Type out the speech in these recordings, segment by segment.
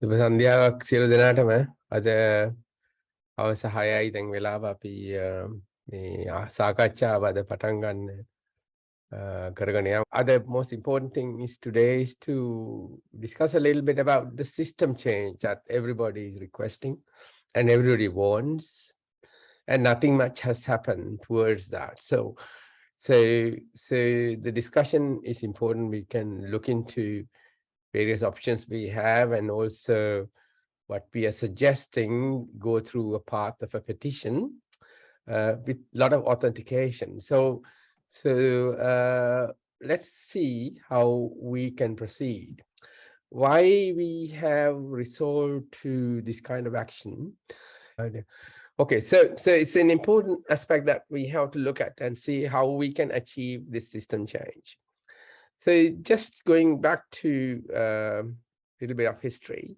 සන්ධ්‍යාවක් සියලු දෙනාටම අද හවස 6යි දැන් වෙලාව අපි මේ සාකච්ඡාව අද පටන් ගන්න කරගෙන යමු. The most important thing is today is to discuss a little bit about the system change that everybody is requesting and everybody wants, and nothing much has happened towards that. So the discussion is important. We can look into various options we have, and also what we are suggesting go through a path of a petition with a lot of authentication. So let's see how we can proceed. Why we have resolved to this kind of action. Okay, so it's an important aspect that we have to look at and see how we can achieve this system change. So just going back to a little bit of history,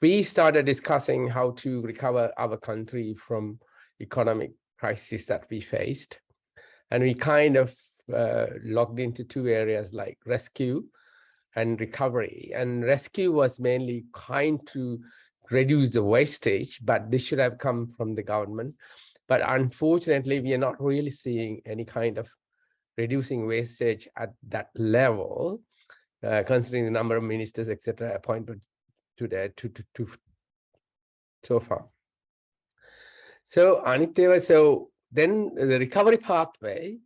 we started discussing how to recover our country from economic crisis that we faced. And we kind of logged into two areas like rescue and recovery. And rescue was mainly kind to reduce the wastage, but this should have come from the government. But unfortunately, we are not really seeing any kind of reducing wastage at that level, considering the number of ministers, etc., appointed to that to so far. So then the recovery pathway,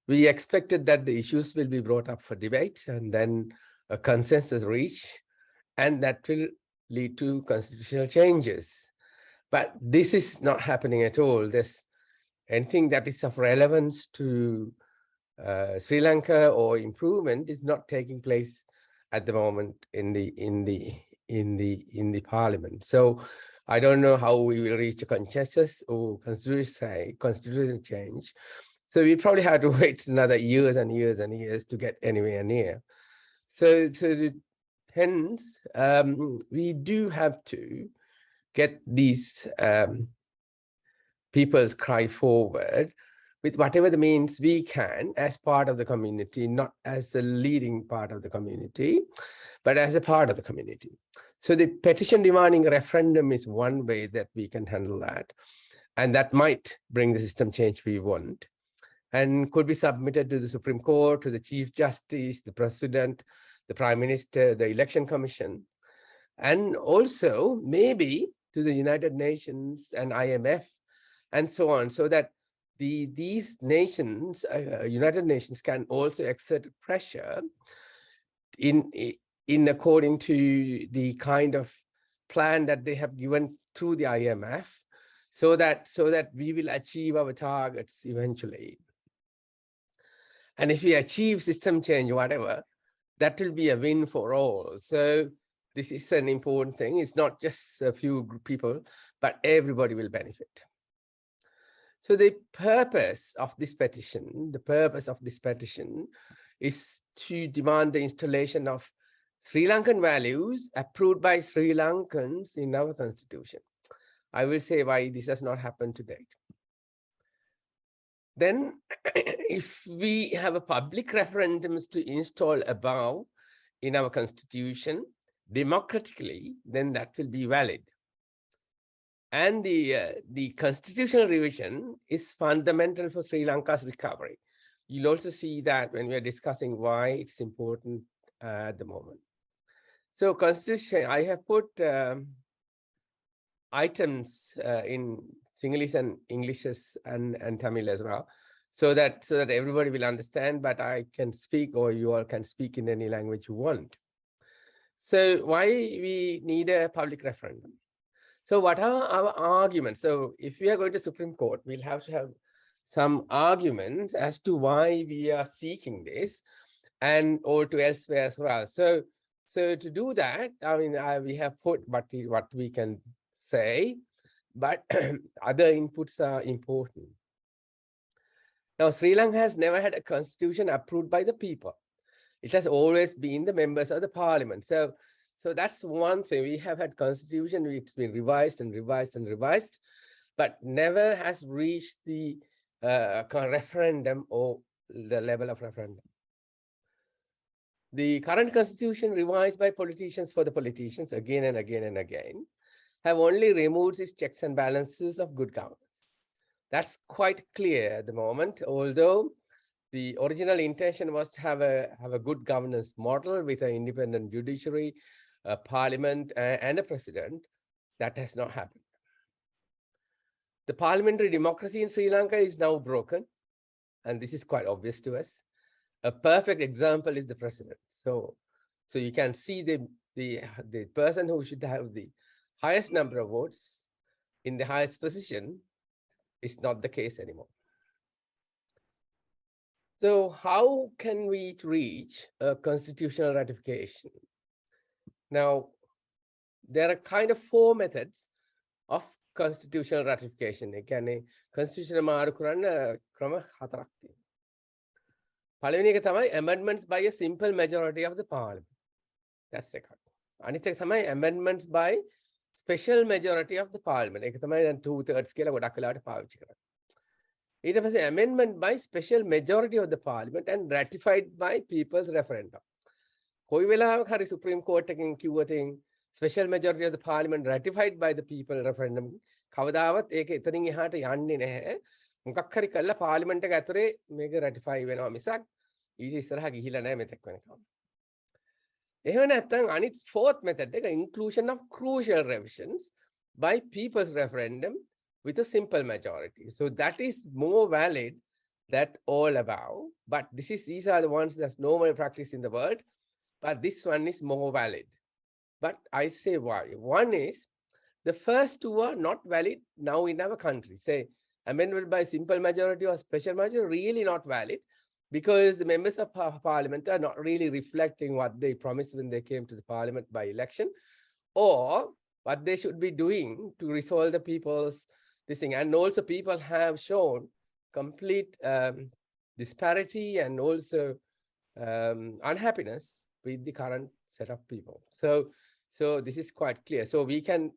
we expected that the issues will be brought up for debate and then a consensus reached, and that will lead to constitutional changes. But this is not happening at all. There's anything that is of relevance to Sri Lanka or improvement is not taking place at the moment in the parliament. So I don't know how we will reach a consensus or constitutional change. So we probably have to wait another years and years and years to get anywhere near. So hence we do have to get these people's cry forward with whatever the means we can as part of the community, not as the leading part of the community, but as a part of the community. So the petition demanding a referendum is one way that we can handle that. And that might bring the system change we want, and could be submitted to the Supreme Court, to the Chief Justice, the President, the Prime Minister, the Election Commission, and also maybe to the United Nations and IMF and so on, so that these nations, United Nations, can also exert pressure in according to the kind of plan that they have given through the IMF, so that we will achieve our targets eventually. And if we achieve system change, whatever, that will be a win for all. So this is an important thing. It's not just a few people, but everybody will benefit. So the purpose of this petition is to demand the installation of Sri Lankan values approved by Sri Lankans in our constitution. I will say why this has not happened to date. Then if we have a public referendums to install above in our constitution democratically, then that will be valid. And the constitutional revision is fundamental for Sri Lanka's recovery. You'll also see that when we are discussing why it's important at the moment. So constitution, I have put items in Sinhalese and English and Tamil as well, so that everybody will understand, but I can speak, or you all can speak in any language you want. So why we need a public referendum? So what are our arguments? So if we are going to Supreme Court, we'll have to have some arguments as to why we are seeking this, and or to elsewhere as well. So to do that, I mean, we have put what we can say, but other inputs are important. Now, Sri Lanka has never had a constitution approved by the people. It has always been the members of the parliament. So that's one thing. We have had constitution, it's been revised and revised and revised, but never has reached the referendum or the level of referendum. The current constitution, revised by politicians for the politicians again and again and again, have only removed its checks and balances of good governance. That's quite clear at the moment, although the original intention was to have a good governance model with an independent judiciary, a parliament, and a president. That has not happened. The parliamentary democracy in Sri Lanka is now broken, and this is quite obvious to us. A perfect example is the president. So you can see the person who should have the highest number of votes in the highest position is not the case anymore. So how can we reach a constitutional ratification? Now, there are kind of 4 methods of constitutional ratification. ඒ කියන්නේ constitutional මාරු කරන්න ක්‍රම 4ක් තියෙනවා. පළවෙනි එක තමයි amendments by a simple majority of the parliament. That's එකක්. අනිත් එක තමයි amendments by special majority of the parliament. ඒක තමයි දැන් 2/3 කියලා ගොඩක් වෙලාවට පාවිච්චි කරන්නේ. ඊට පස්සේ amendment by special majority of the parliament and ratified by people's referendum. කොයි වෙලාවක හරි Supreme Court එකකින් කිව්වතින් special majority of the parliament ratified by the people referendum කවදාවත් ඒක එතනින් එහාට යන්නේ නැහැ. මොකක් හරි කළා පාර්ලිමේන්තු එක ඇතුලේ මේක රැටිෆයි වෙනවා මිසක් ඊට ඉස්සරහා ගිහිලා නැහැ මෙතෙක් වෙනකම්. එහෙම නැත්නම් අනිත් 4th method එක inclusion of crucial revisions by people's referendum with a simple majority. So that is more valid than all above. But these are the ones that's normal practice in the world. But this one is more valid. But I say why. One is the first 2 are not valid now in our country. Say amendment by simple majority or special majority really not valid because the members of parliament are not really reflecting what they promised when they came to the parliament by election or what they should be doing to resolve the people's this thing. And also people have shown complete disparity and also unhappiness with the current set of people. So this is quite clear. So we can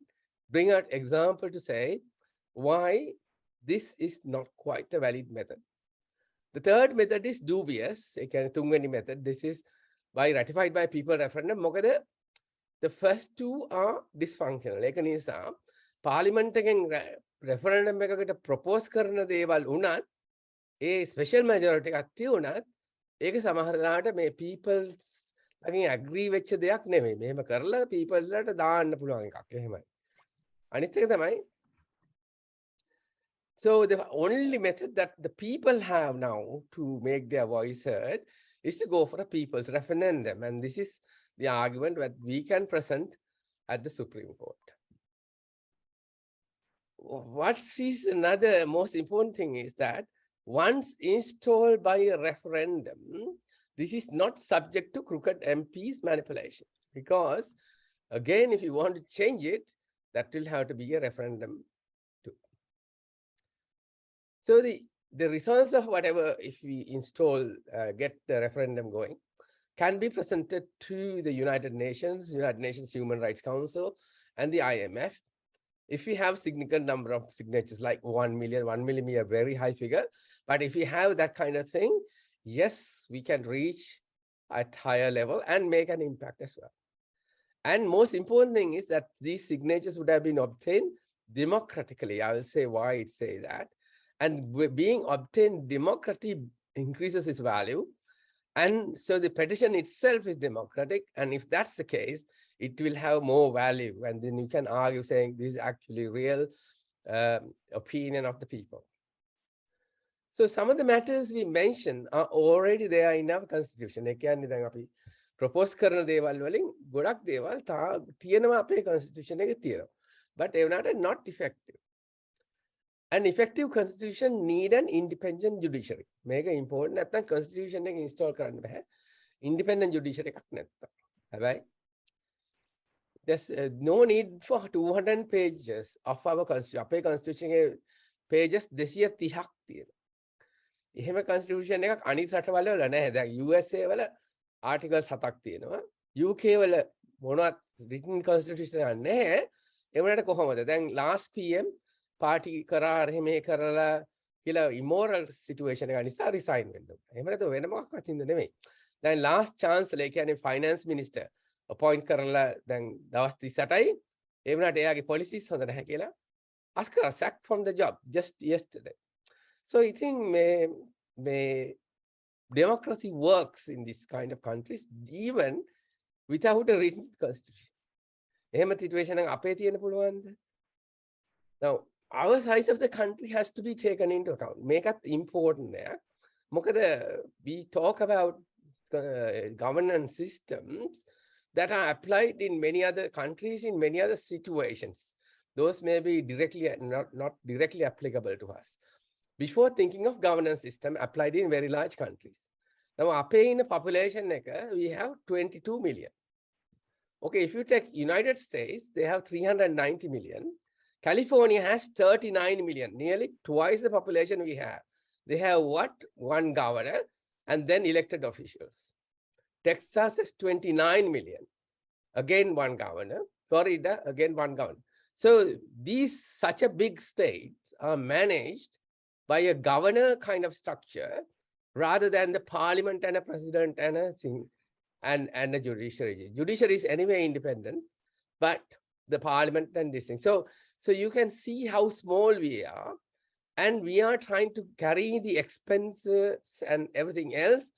bring out example to say why this is not quite a valid method. The third method is dubious. Again, තුන්වෙනි method. This is by ratified by people referendum. මොකද the first 2 are dysfunctional. ඒක නිසා parliament එකෙන් referendum එකකට propose කරන දේවල් උනත් ඒ special majority එකක් තියුණත් ඒක සමහර ලාට මේ people's again agree වෙච්ච දෙයක් නෙමෙයි. මෙහෙම කරලා people's ලාට දාන්න පුළුවන් එකක්. එහෙමයි. අනිත් එක තමයි so the only method that the people have now to make their voice heard is to go for a people's referendum. And this is the argument that we can present at the Supreme Court. What is another most important thing is that once installed by a referendum, this is not subject to crooked MPs manipulation. Because again, if you want to change it, that will have to be a referendum too. So the results of whatever, if we install, get the referendum going, can be presented to the United Nations Human Rights Council and the IMF. If we have significant number of signatures, like 1 million, 1 million is a very high figure. But if we have that kind of thing, yes, we can reach at higher level and make an impact as well. And most important thing is that these signatures would have been obtained democratically. I will say why it say that. And being obtained democratically increases its value. And so the petition itself is democratic. And if that's the case, it will have more value. And then you can argue saying this is actually real opinion of the people. So some of the matters we mentioned are already there in our constitution. ඒ කියන්නේ දැන් අපි propose කරන දේවල් වලින් ගොඩක් දේවල් තියෙනවා අපේ constitution එකේ තියෙනවා. But ඒ වුණාට not effective. An effective constitution need an independent judiciary. මේක important නැත්නම් constitution එක install කරන්න බෑ. Independent judiciary එකක් නැත්නම්. හැබැයි there's no need for 200 pages of our constitution. අපේ constitution එකේ pages 230ක් තියෙනවා. එහෙම constitution එකක් අනිත් රටවල වල නැහැ. දැන් USA වල articles 7ක් තියෙනවා. UK වල මොනවත් written constitution එකක් නැහැ. ඒ වුණාට කොහොමද? දැන් last PM party කරා එහෙම කරලා කියලා immoral situation එක නිසා resign වෙන්න. එහෙම නැත්නම් වෙන මොකක්වත් හින්දා නෙමෙයි. Then last chancellor කියන්නේ finance minister appoint කරලා දැන් දවස් 38යි ඒ වුණාට එයාගේ policies හොඳ නැහැ කියලා Oscar sacked from the job just yesterday. So I think may democracy works in this kind of countries even without a written constitution. එහෙම situation එක අපේ තියෙන්න පුළුවන්ද? Now our size of the country has to be taken into account. මේකත් important there. මොකද we talk about governance systems that are applied in many other countries in many other situations. Those may be directly not directly applicable to us. Before thinking of governance system applied in very large countries. Now, in a population, we have 22 million. Okay, if you take United States, they have 390 million. California has 39 million, nearly twice the population we have. They have what? One governor and then elected officials. Texas is 29 million, again one governor. Florida, again one governor. So these such a big states are managed by a governor kind of structure rather than the parliament and a president and a thing and a judiciary. Judiciary is anyway independent, but the parliament and this thing. So you can see how small we are, and we are trying to carry the expenses and everything else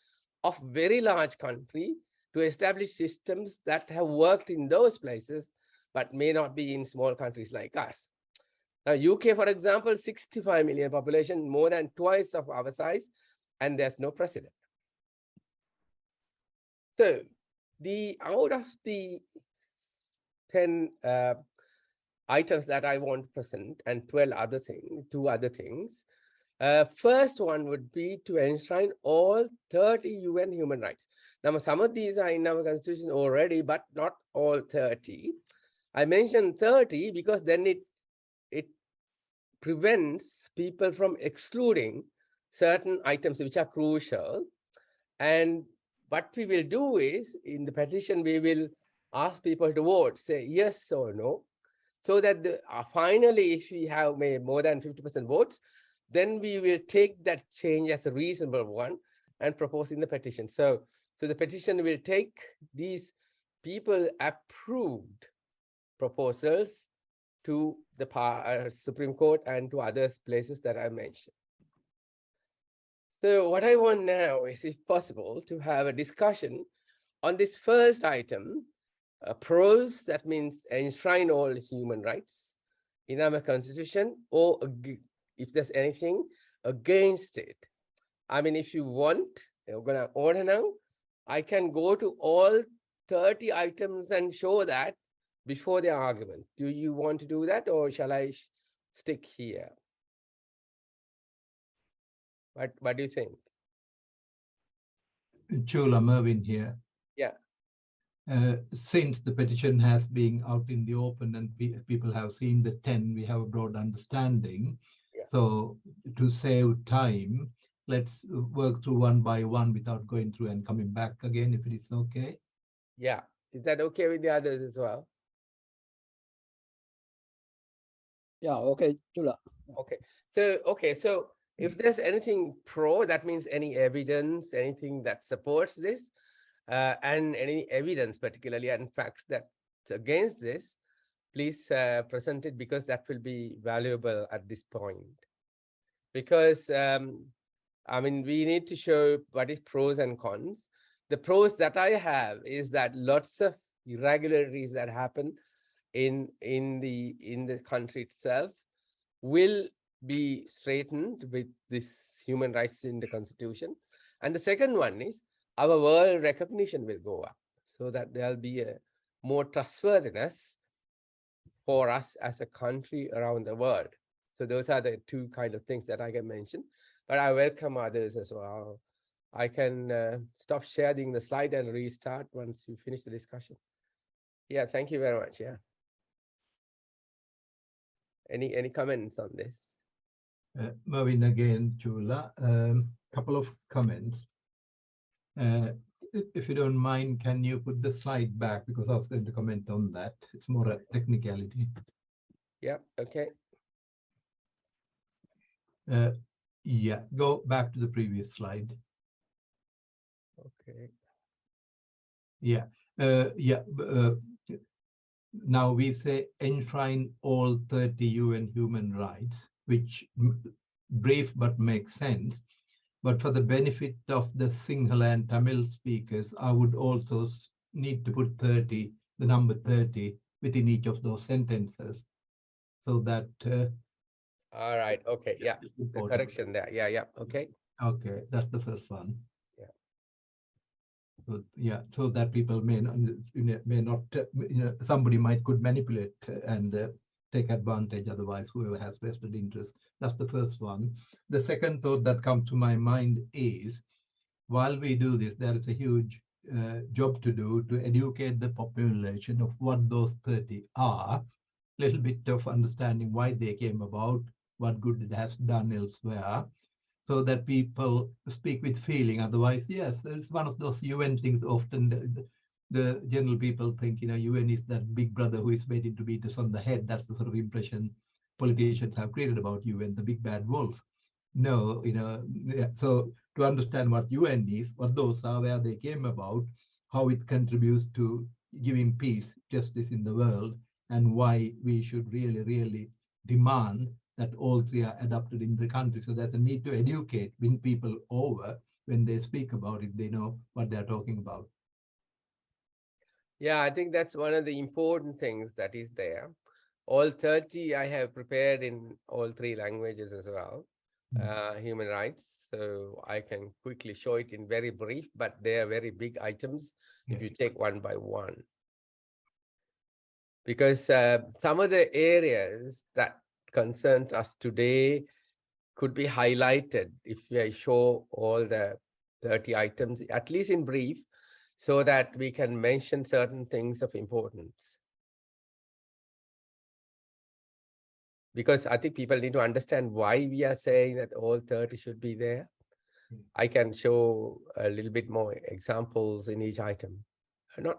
of very large country to establish systems that have worked in those places, but may not be in small countries like us. Now, UK, for example, 65 million population, more than twice of our size, and there's no president. So out of the 10 items that I want to present and 12 other things, 2 other things, first one would be to enshrine all 30 UN human rights. Now, some of these are in our constitution already, but not all 30. I mentioned 30 because then it prevents people from excluding certain items which are crucial. And what we will do is, in the petition, we will ask people to vote, say yes or no, so that finally, if we have more than 50% votes, then we will take that change as a reasonable one and propose in the petition. So the petition will take these people approved proposals to the Supreme Court and to other places that I mentioned. So what I want now is, if possible, to have a discussion on this first item, pros, that means enshrine all human rights in our constitution, or if there's anything against it. I mean, if you want, we're going to order now, I can go to all 30 items and show that before the argument. Do you want to do that, or shall I stick here? What do you think? Chula, Mervyn here. Yeah. Since the petition has been out in the open and people have seen the 10, we have a broad understanding. Yeah. So to save time, let's work through one by one without going through and coming back again, if it is okay. Yeah. Is that okay with the others as well? Yeah, okay, Chula. Okay. So if there's anything pro, that means any evidence, anything that supports this, and any evidence, particularly and facts that's against this, please present it, because that will be valuable at this point. Because I mean, we need to show what is pros and cons. The pros that I have is that lots of irregularities that happen in the country itself will be straightened with this human rights in the constitution. And the second one is our world recognition will go up, so that there'll be a more trustworthiness for us as a country around the world. So those are the 2 kind of things that I can mention, but I welcome others as well. I can stop sharing the slide and restart once you finish the discussion. Yeah, thank you very much. Yeah. Any comments on this? Mervyn again, Chula. Couple of comments. If you don't mind, can you put the slide back, because I was going to comment on that. It's more a technicality. Yeah, okay. Yeah, go back to the previous slide. Okay. Yeah. Now we say enshrine all 30 UN human rights, which brief but makes sense. But for the benefit of the Sinhala and Tamil speakers, I would also need to put 30, the number 30, within each of those sentences, so that. All right. Okay. Yeah. The important. correction there. Yeah. Yeah. Okay. Okay, that's the first one. Yeah. So, yeah, so that people may not, somebody could manipulate and take advantage. Otherwise, whoever has vested interest. That's the first one. The second thought that comes to my mind is, while we do this, there is a huge job to do to educate the population of what those 30 are. Little bit of understanding why they came about, what good it has done elsewhere, so that people speak with feeling. Otherwise, yes, it's one of those UN things. Often the general people think, UN is that big brother who is waiting to beat us on the head. That's the sort of impression politicians have created about UN, the big bad wolf. No, so to understand what UN is, what those are, where they came about, how it contributes to giving peace, justice in the world, and why we should really, really demand that all three are adopted in the country. So there's a need to educate, win people over. When they speak about it, they know what they're talking about. Yeah, I think that's one of the important things that is there. All 30 I have prepared in all 3 languages as well, human rights. So I can quickly show it in very brief, but they are very big items if you take one by one. Because some of the areas that concern us today could be highlighted if I show all the 30 items, at least in brief, so that we can mention certain things of importance. Because I think people need to understand why we are saying that all 30 should be there. I can show a little bit more examples in each item.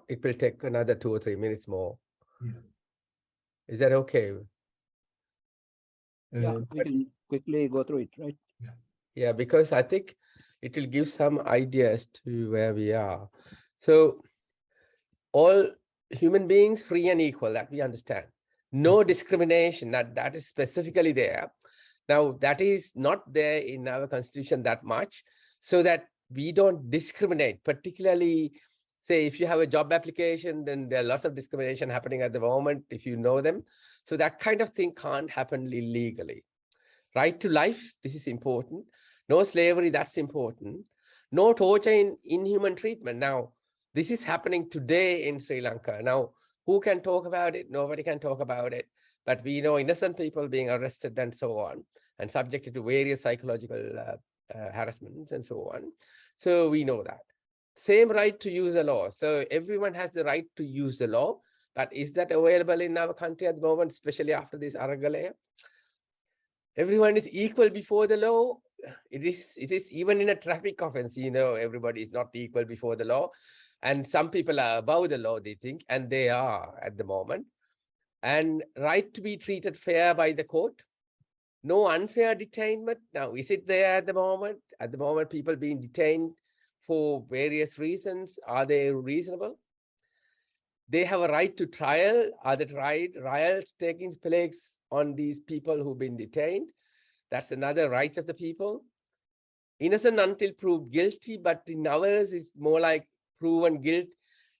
It will take another 2 or 3 minutes more. Yeah. Is that okay? Yeah, we can quickly go through it, right? Yeah, because I think it will give some ideas to where we are. So all human beings free and equal, that we understand. No discrimination, that is specifically there. Now, that is not there in our constitution that much, so that we don't discriminate, particularly, say, if you have a job application, then there are lots of discrimination happening at the moment, if you know them. So that kind of thing can't happen illegally. Right to life, this is important. No slavery, that's important. No torture in inhuman treatment. Now, this is happening today in Sri Lanka. Now, who can talk about it? Nobody can talk about it. But we know innocent people being arrested and so on, and subjected to various psychological harassments and so on. So we know that. Same right to use the law. So everyone has the right to use the law. But is that available in our country at the moment, especially after this Aragalaya? Everyone is equal before the law. It is even in a traffic offense, everybody is not equal before the law. And some people are above the law, they think, and they are at the moment. And right to be treated fair by the court. No unfair detainment. Now, is it there at the moment? At the moment, people being detained for various reasons. Are they reasonable? They have a right to trial. Are the trials taking place on these people who've been detained? That's another right of the people. Innocent until proved guilty, but in ours, it's more like proven guilt.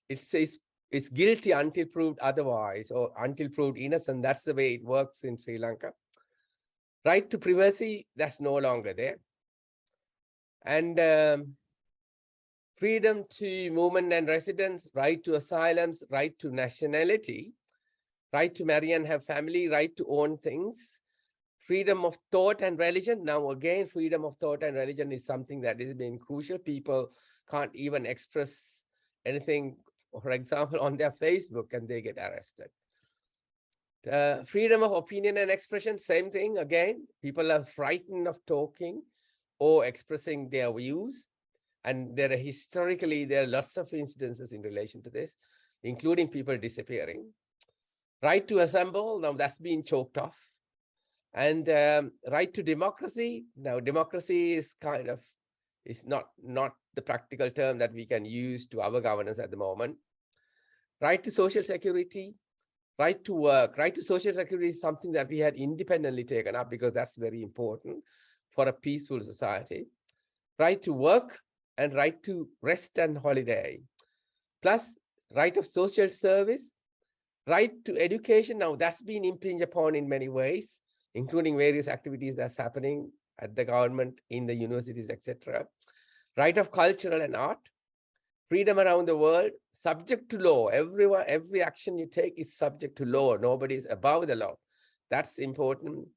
It says it's guilty until proved otherwise, or until proved innocent. That's the way it works in Sri Lanka. Right to privacy, that's no longer there. And freedom to movement and residence, right to asylums, right to nationality, right to marry and have family, right to own things, freedom of thought and religion. Now, again, freedom of thought and religion is something that is being crucial. People can't even express anything, for example, on their Facebook, and they get arrested. Freedom of opinion and expression, same thing. Again, people are frightened of talking or expressing their views. And there are lots of incidences in relation to this, including people disappearing. Right to assemble, now that's been choked off. And right to democracy. Now, democracy is kind of It's not the practical term that we can use to our governance at the moment. Right to social security, right to work, right to social security is something that we had independently taken up because that's very important for a peaceful society. Right to work and right to rest and holiday, plus right of social service, right to education. Now that's been impinged upon in many ways, including various activities that's happening at the government, in the universities, etc. Right of cultural and art, freedom around the world, subject to law. Every action you take is subject to law. Nobody is above the law. That's important.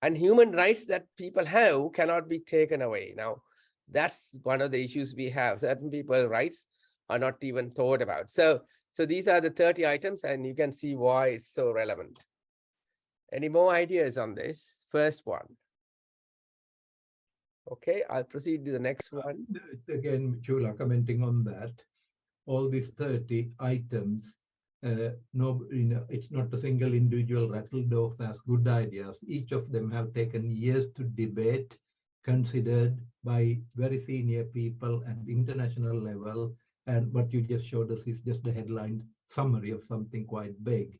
And human rights that people have cannot be taken away. Now, that's one of the issues we have. Certain people's rights are not even thought about. So these are the 30 items, and you can see why it's so relevant. Any more ideas on this? First one. Okay, I'll proceed to the next one. Again, Chula, commenting on that, all these 30 items, no, it's not a single individual rattled off as good ideas. Each of them have taken years to debate, considered by very senior people at international level. And what you just showed us is just the headline summary of something quite big.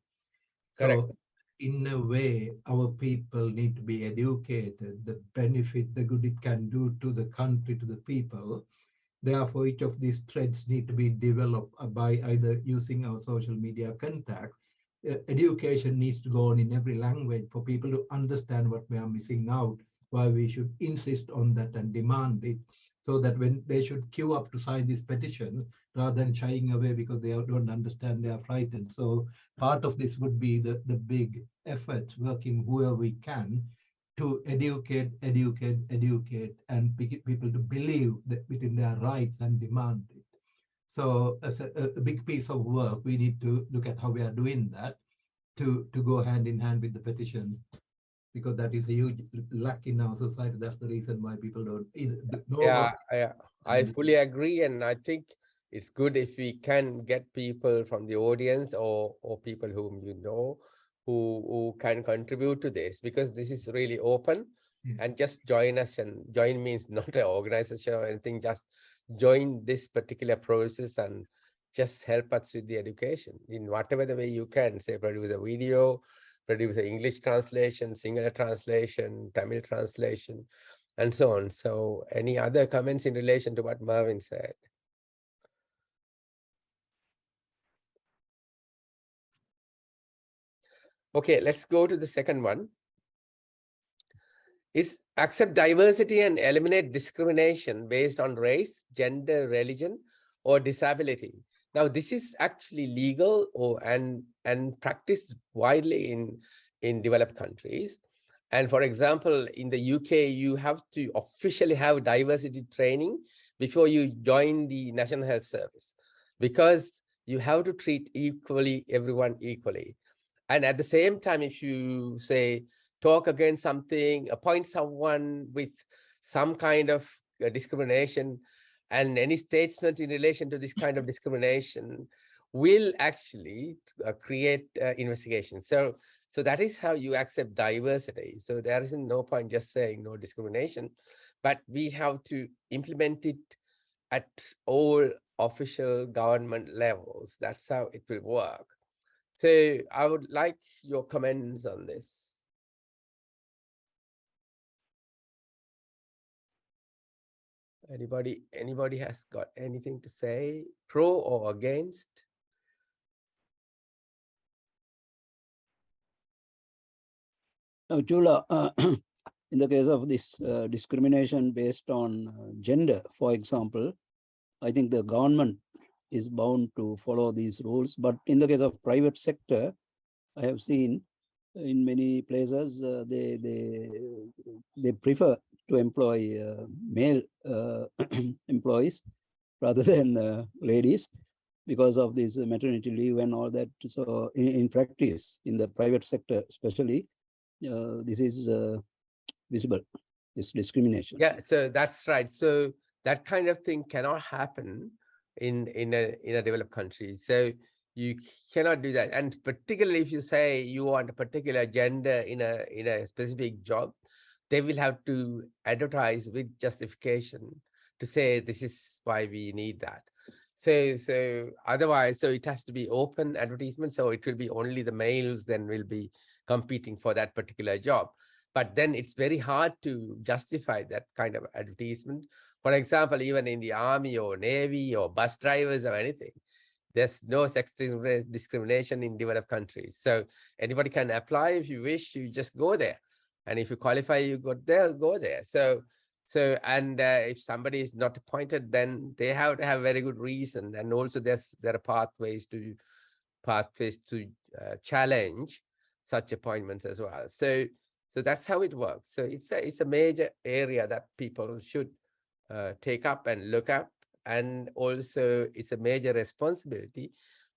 Correct. So in a way, our people need to be educated, the benefit, the good it can do to the country, to the people. Therefore, each of these threads need to be developed by either using our social media contacts. Education needs to go on in every language for people to understand what we are missing out, why we should insist on that and demand it, so that when they should queue up to sign this petition, rather than shying away because they don't understand, they are frightened. So part of this would be the big efforts, working whoever we can to educate, and people to believe that within their rights and demand it. So as a big piece of work, we need to look at how we are doing that to go hand in hand with the petition, because that is a huge lack in our society. That's the reason why people don't either know. Yeah, I fully agree, and I think it's good if we can get people from the audience or people whom you know who can contribute to this, because this is really open. And just join us, and join means not an organization or anything, just join this particular process and just help us with the education in whatever the way you can. Say, produce a video, produce an English translation, Sinhala translation, Tamil translation, and so on. So any other comments in relation to what Marvin said? Okay, let's go to the second one. Is accept diversity and eliminate discrimination based on race, gender, religion, or disability. Now, this is actually legal and practiced widely in developed countries. And for example, in the UK, you have to officially have diversity training before you join the National Health Service, because you have to treat everyone equally. And at the same time, if you say, talk against something, appoint someone with some kind of discrimination, and any statement in relation to this kind of discrimination will actually create investigation. So that is how you accept diversity. So there isn't no point just saying no discrimination, but we have to implement it at all official government levels. That's how it will work. So I would like your comments on this. Anybody has got anything to say, pro or against? Now, Chula, in the case of this discrimination based on gender, for example, I think the government is bound to follow these rules. But in the case of private sector, I have seen in many places they prefer to employ male employees rather than ladies, because of this maternity leave and all that. So in practice, in the private sector especially, this is visible, this discrimination. Yeah, so that's right. So that kind of thing cannot happen in a developed country. So you cannot do that. And particularly if you say you want a particular gender in a specific job, they will have to advertise with justification to say this is why we need that. So otherwise, so it has to be open advertisement. So it will be only the males then will be competing for that particular job. But then it's very hard to justify that kind of advertisement. For example, even in the army or navy or bus drivers or anything, there's no sex discrimination in developed countries. So anybody can apply if you wish, you just go there. And if you qualify, you go there. So if somebody is not appointed, then they have to have very good reason. And also there are pathways to challenge such appointments as well. So that's how it works. So it's a major area that people should take up and look up. And also it's a major responsibility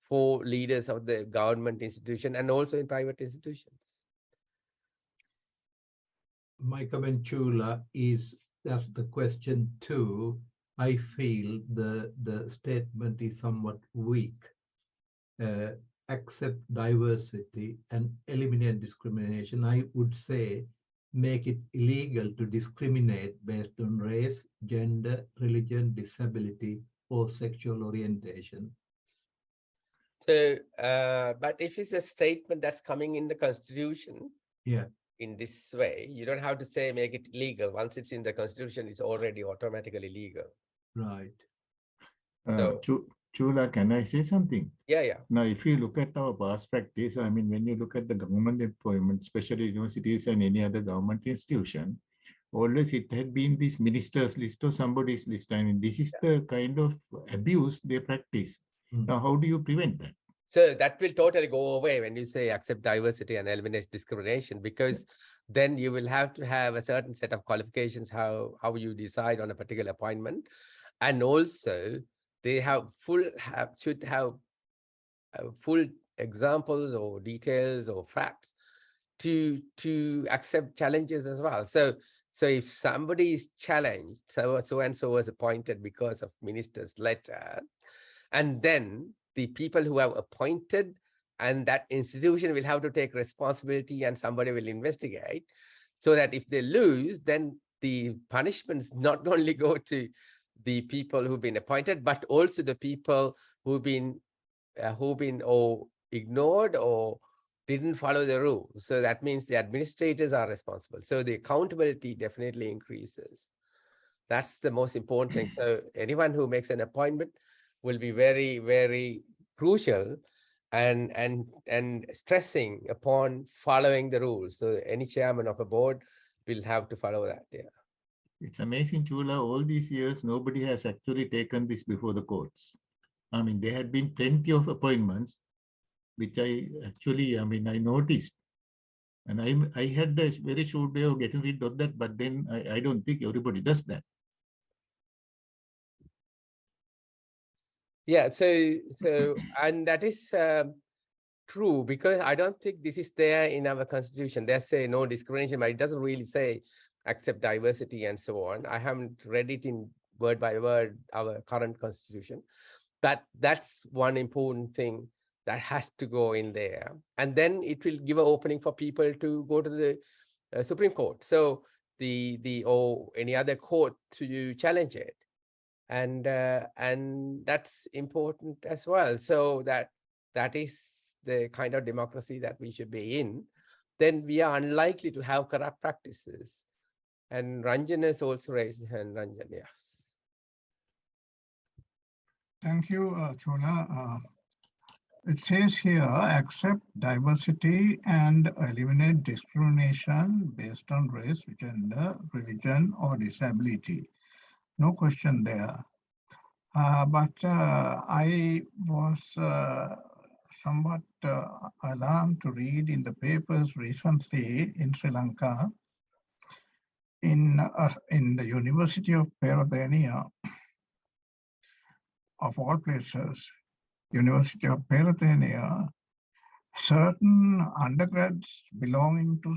for leaders of the government institution and also in private institutions. My comment, Chula, is that's the question too. I feel the statement is somewhat weak. Accept diversity and eliminate discrimination. I would say make it illegal to discriminate based on race, gender, religion, disability, or sexual orientation. So, but if it's a statement that's coming in the Constitution, yeah, in this way, you don't have to say make it legal. Once it's in the Constitution, it's already automatically legal. Right. Chula, can I say something? Yeah. Now, if you look at our past practice, I mean, when you look at the government employment, especially universities and any other government institution, always it had been this minister's list or somebody's list. I mean, this is the kind of abuse they practice. Now, how do you prevent that? So that will totally go away when you say accept diversity and eliminate discrimination, because then you will have to have a certain set of qualifications, how you decide on a particular appointment. And also they should have full examples or details or facts to accept challenges as well. So if somebody is challenged, so and so was appointed because of minister's letter, and then the people who have appointed and that institution will have to take responsibility and somebody will investigate, so that if they lose, then the punishments not only go to the people who've been appointed, but also the people who've been ignored or didn't follow the rules. So that means the administrators are responsible. So the accountability definitely increases. That's the most important thing. So anyone who makes an appointment will be very, very crucial and stressing upon following the rules. So any chairman of a board will have to follow that. Yeah. It's amazing, Chula. All these years, nobody has actually taken this before the courts. I mean, there had been plenty of appointments, which I noticed. And I had a very short way of getting rid of that, but then I don't think everybody does that. Yeah, so and that is true, because I don't think this is there in our constitution. They say no discrimination, but it doesn't really say accept diversity and so on. I haven't read it in word by word, our current constitution, but that's one important thing that has to go in there. And then it will give an opening for people to go to the Supreme Court. So or any other court to challenge it. And that's important as well. So that is the kind of democracy that we should be in. Then we are unlikely to have corrupt practices. And Ranjan has also raised his hand. Ranjan, yes. Thank you, Chola. It says here, accept diversity and eliminate discrimination based on race, gender, religion, or disability. No question there. But I was somewhat alarmed to read in the papers recently in Sri Lanka, in the University of Peradeniya, of all places, University of Peradeniya, certain undergrads belonging to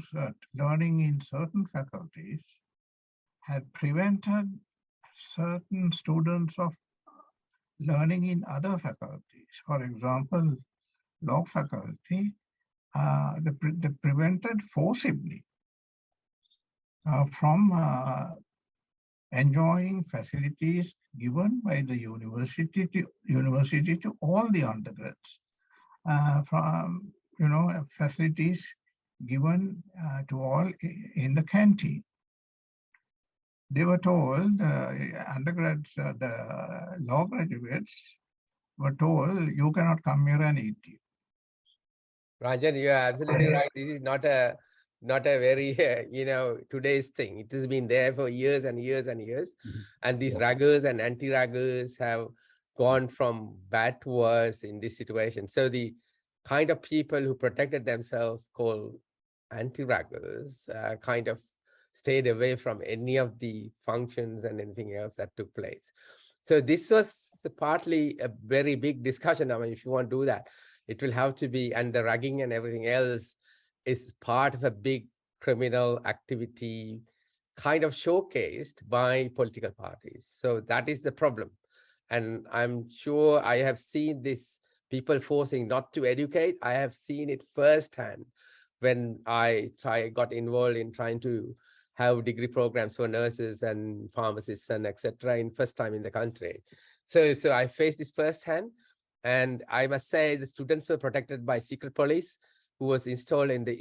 learning in certain faculties had prevented certain students of learning in other faculties. For example, law faculty, they prevented forcibly from enjoying facilities given by the university to all the undergrads, from facilities given to all in the canteen. They were told, undergrads, the law graduates were told, you cannot come here and eat. Rajan, you are absolutely right. This is not a very today's thing. It has been there for years and years and years, and these raggers and anti-raggers have gone from bad to worse in this situation. So the kind of people who protected themselves, called anti-raggers, kind of stayed away from any of the functions and anything else that took place. So this was partly a very big discussion. I mean, if you want to do that, it will have to be, and the ragging and everything else is part of a big criminal activity kind of showcased by political parties. So that is the problem. And I'm sure I have seen this, people forcing not to educate. I have seen it firsthand when I got involved in trying to have degree programs for nurses and pharmacists and etc. in first time in the country. So I faced this firsthand, and I must say the students were protected by secret police who was installed in the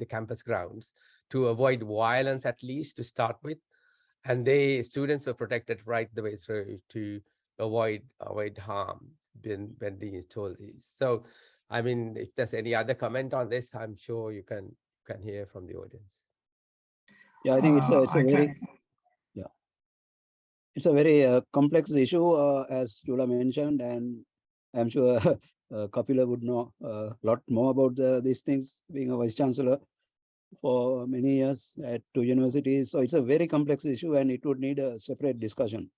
campus grounds to avoid violence, at least to start with, and students were protected right the way through to avoid harm when they install these. So, I mean, if there's any other comment on this, I'm sure you can hear from the audience. Yeah, I think it's a very complex issue, as Jula mentioned, and I'm sure Kapila would know a lot more about these things, being a vice chancellor for many years at two universities. So it's a very complex issue, and it would need a separate discussion.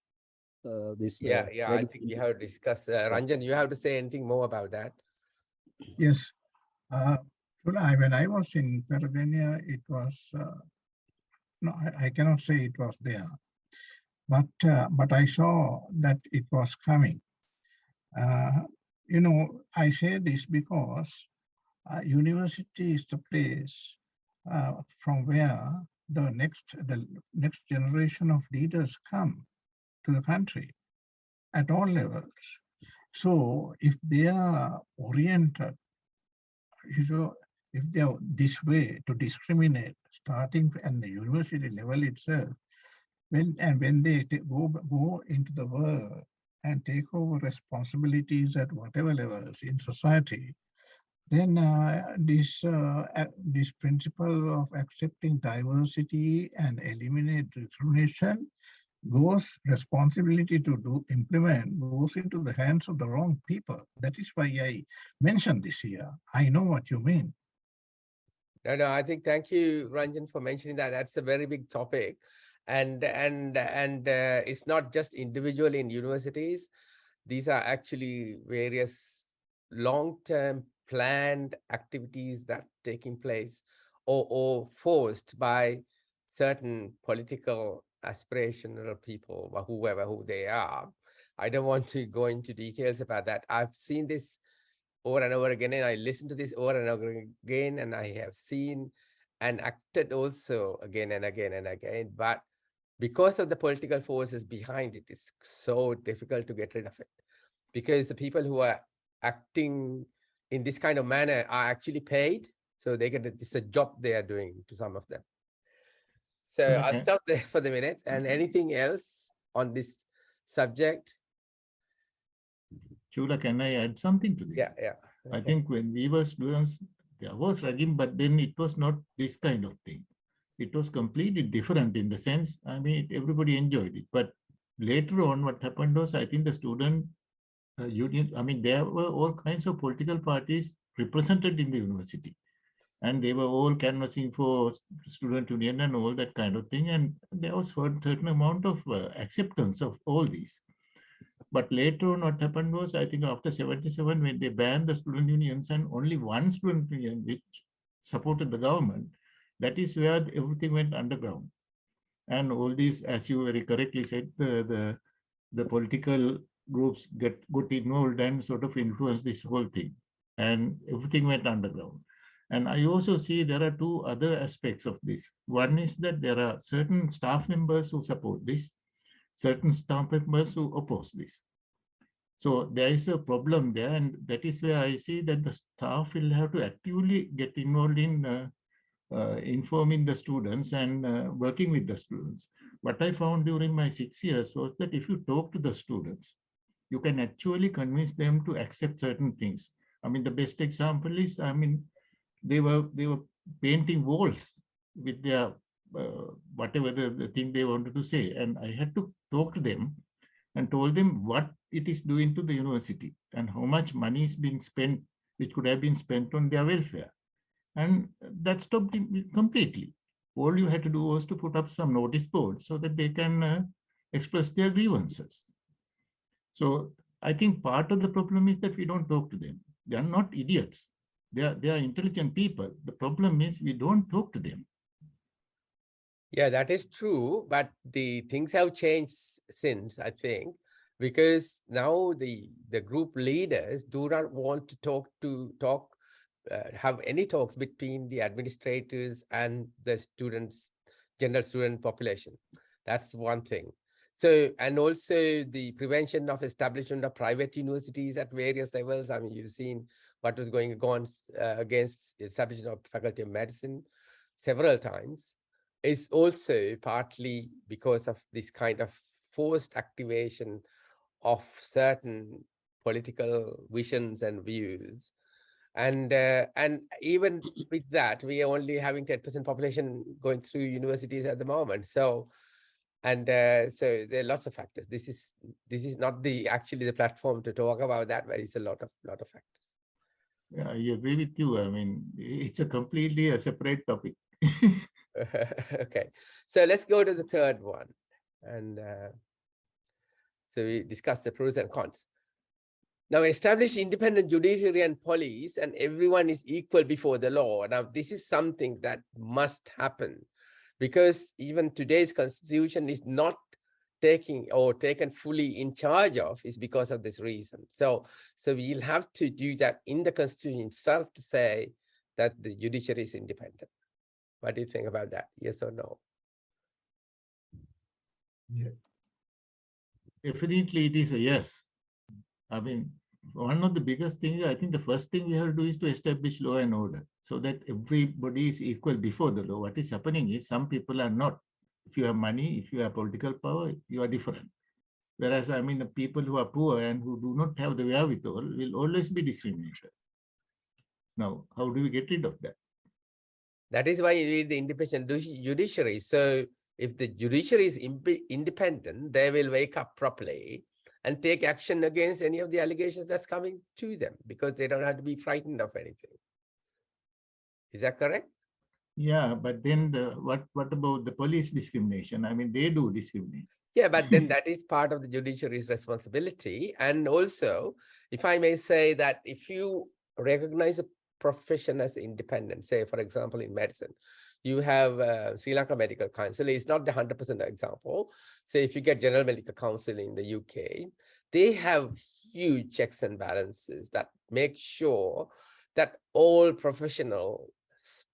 I think we have to discuss. Ranjan, you have to say anything more about that? Yes. When I was in Peradeniya, it was, no, I cannot say it was there, but I saw that it was coming. I say this because university is the place from where the next generation of leaders come to the country at all levels. So if they are oriented, if they are this way to discriminate, starting at the university level itself, when they go into the world and take over responsibilities at whatever levels in society, then this principle of accepting diversity and eliminate discrimination responsibility to implement goes into the hands of the wrong people. That is why I mentioned this here. I know what you mean. No, I think, thank you, Ranjan, for mentioning that. That's a very big topic. And it's not just individual in universities. These are actually various long-term planned activities that taking place or forced by certain political aspirational people, or who they are. I don't want to go into details about that. I've seen this over and over again, and I listened to this over and over again, and I have seen and acted also again and again and again. But because of the political forces behind it, it's so difficult to get rid of it, because the people who are acting in this kind of manner are actually paid, so they get it's a job they are doing to some of them. So Okay. I'll stop there for the minute. And anything else on this subject? Chula, can I add something to this? Yeah. I think when we were students, there was ragging, but then it was not this kind of thing. It was completely different in the sense, I mean, everybody enjoyed it. But later on, what happened was, I think the student union, I mean, there were all kinds of political parties represented in the university. And they were all canvassing for student union and all that kind of thing. And there was a certain amount of acceptance of all these. But later on, what happened was, I think after 77, when they banned the student unions and only one student union which supported the government, that is where everything went underground. And all these, as you very correctly said, the political groups got involved and sort of influenced this whole thing. And everything went underground. And I also see there are two other aspects of this. One is that there are certain staff members who support this, certain staff members who oppose this. So there is a problem there, and that is where I see that the staff will have to actively get involved in informing the students and working with the students. What I found during my 6 years was that if you talk to the students, you can actually convince them to accept certain things. I mean, the best example is, I mean, they were painting walls with their whatever the thing they wanted to say, and I had to talk to them and told them what it is doing to the university and how much money is being spent, which could have been spent on their welfare. And that stopped completely. All you had to do was to put up some notice boards so that they can express their grievances. So I think part of the problem is that we don't talk to them. They are not idiots. They are intelligent people. The problem is we don't talk to them. Yeah, that is true. But the things have changed since, I think, because now the group leaders do not want to have any talks between the administrators and the students, general student population. That's one thing. So, and also the prevention of establishment of private universities at various levels. I mean, you've seen what was going on against the establishment of faculty of medicine several times, is also partly because of this kind of forced activation of certain political visions and views. And even with that, we are only having 10% population going through universities at the moment. So, and so there are lots of factors. This is not actually the platform to talk about that, but it's a lot of factors. Yeah, I agree with you. I mean, it's a completely separate topic. Okay, so let's go to the third one. And so we discussed the pros and cons. Now, establish independent judiciary and police, and everyone is equal before the law. Now, this is something that must happen, because even today's constitution is not taken fully in charge of, is because of this reason. So we'll have to do that in the constitution itself to say that the judiciary is independent. What do you think about that? Yes or no? Yeah. Definitely, it is a yes. I mean, one of the biggest things, I think the first thing we have to do is to establish law and order so that everybody is equal before the law. What is happening is some people are not. If you have money, if you have political power, you are different. Whereas, I mean, the people who are poor and who do not have the wherewithal will always be discriminated. Now, how do we get rid of that? That is why you need the independent judiciary. So if the judiciary is independent, they will wake up properly and take action against any of the allegations that's coming to them, because they don't have to be frightened of anything. Is that correct? Yeah, but then what about the police discrimination? I mean, they do discriminate. Yeah, but then that is part of the judiciary's responsibility. And also, if I may say that if you recognize a profession as independent, say, for example, in medicine, you have Sri Lanka Medical Council. It's not the 100% example. Say, if you get General Medical Council in the UK, they have huge checks and balances that make sure that all professionals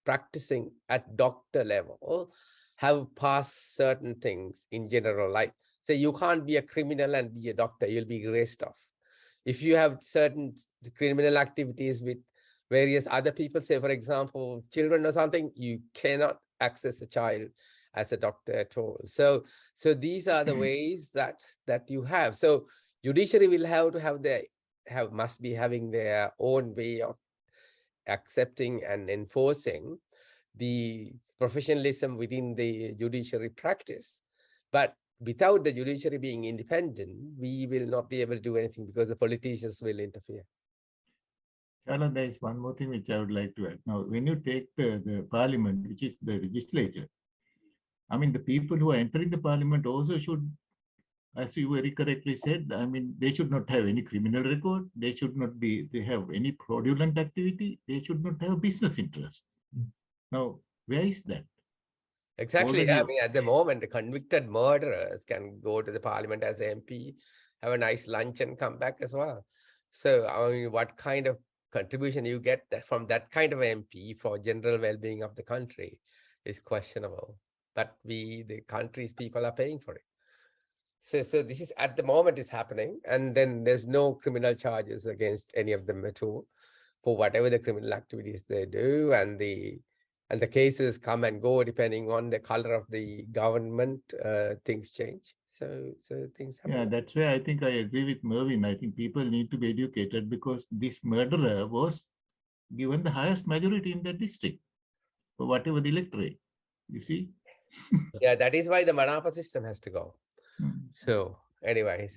practicing at doctor level have passed certain things in general. Like, say, you can't be a criminal and be a doctor, you'll be erased off. If you have certain criminal activities with various other people, say, for example, children or something, you cannot access a child as a doctor at all. So these are the ways that you have. So judiciary will have to must be having their own way of accepting and enforcing the professionalism within the judiciary practice. But without the judiciary being independent, we will not be able to do anything because the politicians will interfere. Shala, there is one more thing which I would like to add. Now, when you take the parliament, which is the legislature, I mean, the people who are entering the parliament also should, as you very correctly said, I mean, they should not have any criminal record. They should not have any fraudulent activity. They should not have business interests. Now, where is that? Exactly. Already, I mean, at the moment, the convicted murderers can go to the parliament as MP, have a nice lunch and come back as well. So, I mean, what kind of contribution you get from that kind of MP for general well-being of the country is questionable. But the country's people are paying for it. So this is at the moment is happening, and then there's no criminal charges against any of them at all for whatever the criminal activities they do, and the cases come and go depending on the color of the government. Things change, so things happen. Yeah, that's why I think I agree with Mervyn. I think people need to be educated because this murderer was given the highest majority in that district for whatever the electorate. You see? Yeah, that is why the Manapa system has to go. Hmm. So anyway,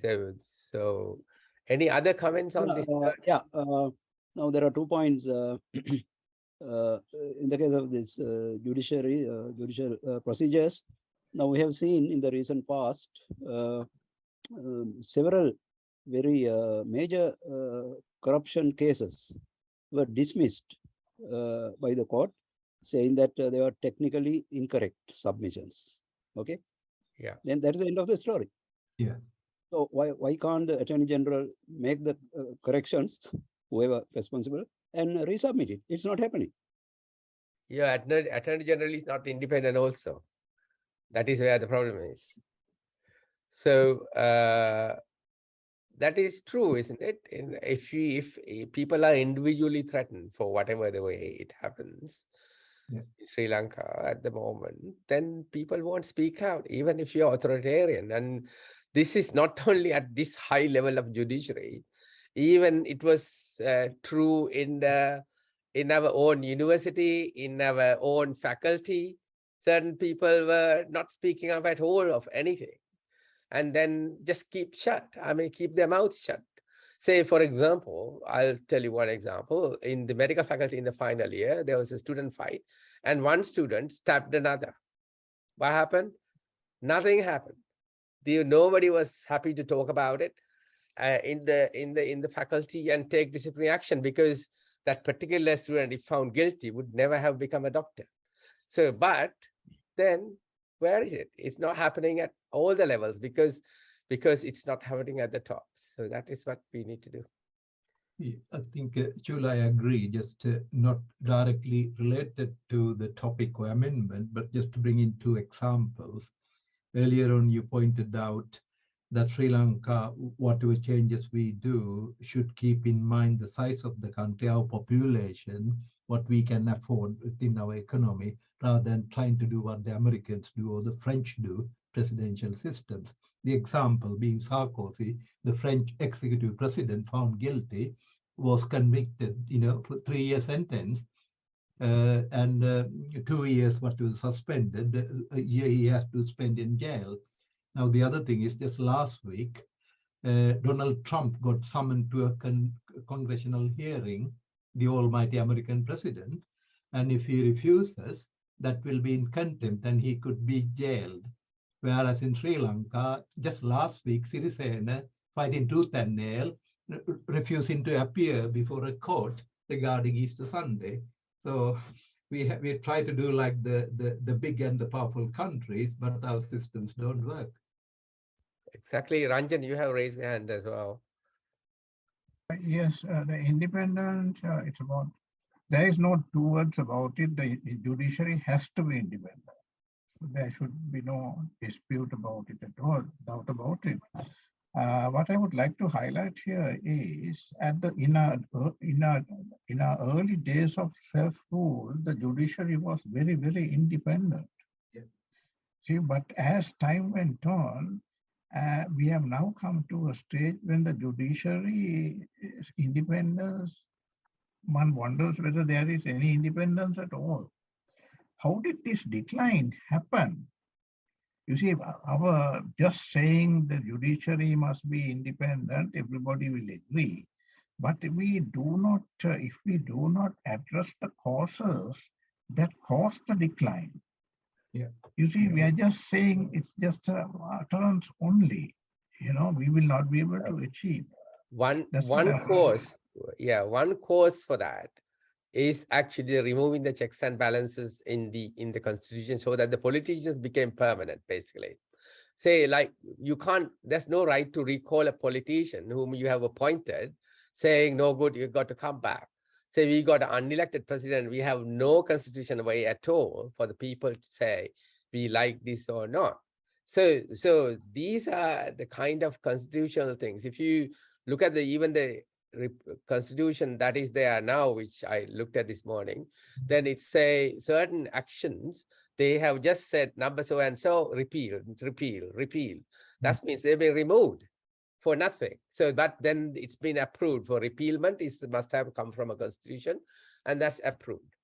so any other comments on this? Now there are 2 points. In the case of this judicial procedures, now we have seen in the recent past several very major corruption cases were dismissed by the court, saying that they were technically incorrect submissions. Okay. Yeah. Then that is the end of the story. Yeah. So why can't the Attorney General make the corrections, whoever responsible, and resubmit it? It's not happening. Yeah, Attorney General is not independent also. That is where the problem is. So that is true, isn't it? If people are individually threatened for whatever the way it happens in Sri Lanka at the moment, then people won't speak out, even if you're authoritarian. And this is not only at this high level of judiciary, even it was true in our own university, in our own faculty. Certain people were not speaking up at all of anything, and then just keep their mouth shut. Say, for example, I'll tell you one example. In the medical faculty in the final year, there was a student fight, and one student stabbed another. What happened? Nothing happened. Nobody was happy to talk about it in the faculty and take disciplinary action, because that particular student, if found guilty, would never have become a doctor. So, but then where is it? It's not happening at all the levels because it's not happening at the top. So that is what we need to do. Yeah, I think, Chula, I agree, just not directly related to the topic or amendment, but just to bring in 2 examples. Earlier on, you pointed out that Sri Lanka, whatever changes we do, should keep in mind the size of the country, our population, what we can afford within our economy, rather than trying to do what the Americans do or the French do, presidential systems. The example being Sarkozy, the French executive president found guilty, was convicted, for 3-year sentence, and 2 years what was suspended, a year he has to spend in jail. Now, the other thing is, just last week, Donald Trump got summoned to a congressional hearing, the almighty American president, and if he refuses, that will be in contempt and he could be jailed. Whereas in Sri Lanka, just last week, Sirisena, fighting tooth and nail, refusing to appear before a court regarding Easter Sunday. So we try to do like the big and the powerful countries, but our systems don't work. Exactly. Ranjan, you have raised your hand as well. Yes, the independent, it's about, there is no 2 words about it. The judiciary has to be independent. There should be no dispute about it at all, doubt about it. What I would like to highlight here is in our early days of self-rule, the judiciary was very, very independent. Yeah. See, but as time went on, we have now come to a stage when the judiciary independence, one wonders whether there is any independence at all. How did this decline happen? You see, our just saying the judiciary must be independent, everybody will agree. But if we do not address the causes that cause the decline, you see, we are just saying it's just utterance only. We will not be able to achieve. One cause for that is actually removing the checks and balances in the constitution, so that the politicians became permanent, basically. Say, like, there's no right to recall a politician whom you have appointed, saying, no good, you got to come back. say we got an unelected president, we have no constitutional way at all for the people to say we like this or not. So these are the kind of constitutional things. If you look at even the constitution that is there now, which I looked at this morning, then it say certain actions, they have just said number so and so, repeal. That means they've been removed for nothing. So but then it's been approved for repealment. It must have come from a constitution, and that's approved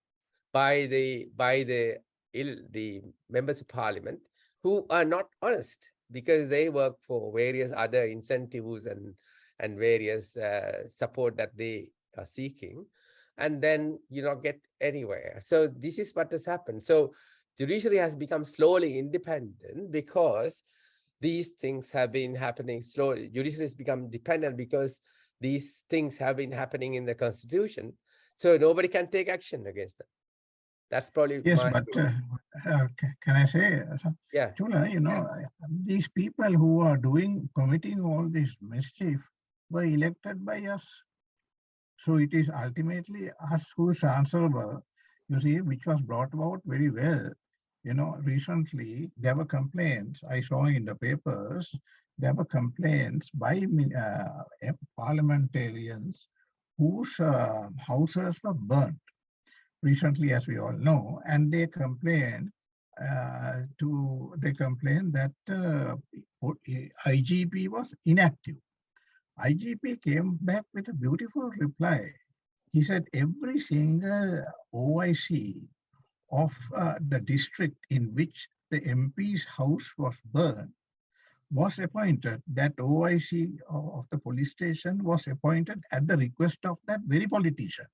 by the members of parliament, who are not honest because they work for various other incentives and various support that they are seeking, and then you don't get anywhere. So this is what has happened. So judiciary has become slowly independent because these things have been happening slowly. Judiciary has become dependent because these things have been happening in the constitution. So nobody can take action against them. That's probably Yes, my but can I say, yeah. Chula, these people who are committing all this mischief were elected by us. So it is ultimately us who is answerable, you see, which was brought about very well. Recently there were complaints I saw in the papers. There were complaints by parliamentarians whose houses were burnt recently, as we all know, and they complained that IGP was inactive. IGP came back with a beautiful reply. He said every single OIC of the district in which the MP's house was burned was appointed. That OIC of the police station was appointed at the request of that very politician.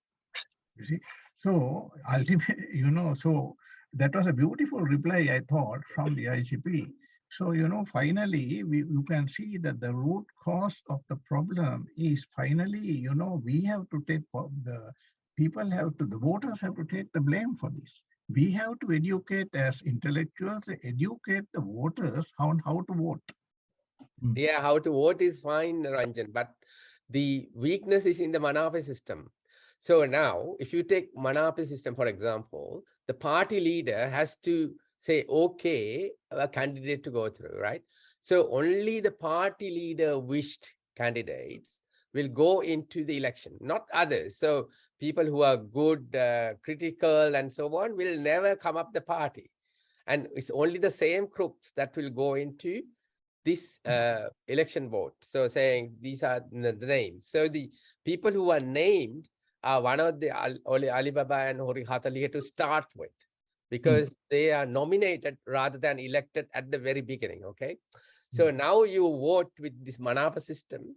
You see, so ultimately, so that was a beautiful reply, I thought, from the IGP. So, finally, you can see that the root cause of the problem is finally, we have to take the voters have to take the blame for this. We have to educate as intellectuals, educate the voters on how to vote. Yeah, how to vote is fine, Ranjan, but the weakness is in the Manape system. So now, if you take Manape system, for example, the party leader has to say, okay, a candidate to go through, right? So only the party leader wished candidates will go into the election, not others. So people who are good, critical, and so on will never come up the party. And it's only the same crooks that will go into this election vote. So saying these are the names. So the people who are named are one of the Alibaba and Hori Hataliya to start with, because they are nominated rather than elected at the very beginning. Okay. So now you vote with this Manapa system,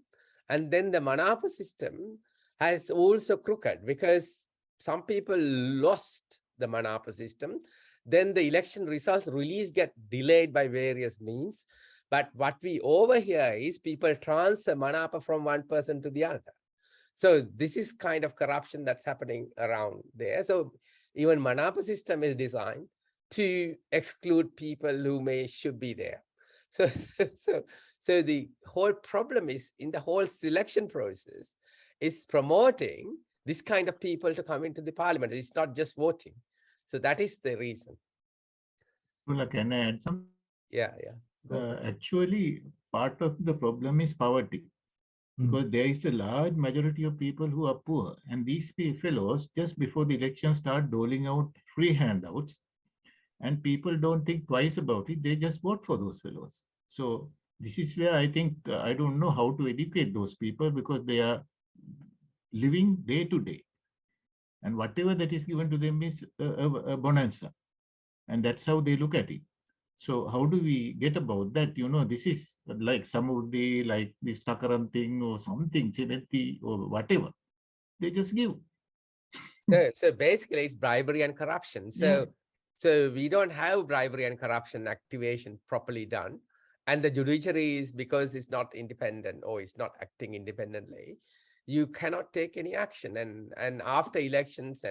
and then the Manapa system has also crooked because some people lost the Manapa system. Then the election results release get delayed by various means. But what we overhear is people transfer Manapa from one person to the other. So this is kind of corruption that's happening around there. So even Manapa system is designed to exclude people who should be there. So the whole problem is in the whole selection process is promoting this kind of people to come into the parliament. It's not just voting. So that is the reason. Well, can I add some? Yeah. Actually, part of the problem is poverty. Because there is a large majority of people who are poor, and these fellows just before the election start doling out free handouts, and people don't think twice about it, they just vote for those fellows. So this is where I think I don't know how to educate those people, because they are living day to day, and whatever that is given to them is a bonanza, and that's how they look at it. So how do we get about that? This is like Samurdhi, like this Takaram thing or something, Chimenti or whatever. They just give. So basically it's bribery and corruption. So we don't have bribery and corruption activation properly done. And the judiciary is, because it's not independent or it's not acting independently, you cannot take any action. And after elections,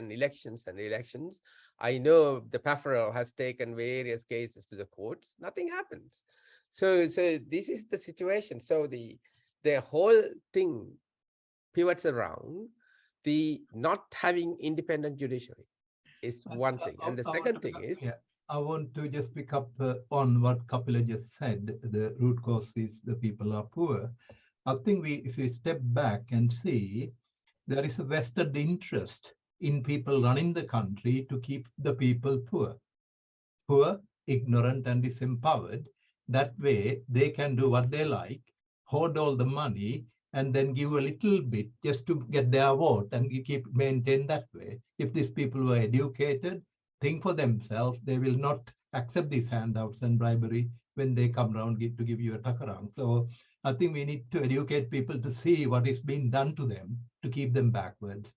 I know the PAFRL has taken various cases to the courts. Nothing happens. So this is the situation. So the whole thing pivots around the not having independent judiciary is one thing. And the second thing is, yeah, I want to just pick up on what Kapila just said. The root cause is the people are poor. I think if we step back and see, there is a vested interest in people running the country to keep the people poor, ignorant, and disempowered. That way, they can do what they like, hoard all the money, and then give a little bit just to get their vote and keep maintain that way. If these people were educated, think for themselves, they will not accept these handouts and bribery when they come around to give you a takarang. So I think we need to educate people to see what is being done to them to keep them backwards.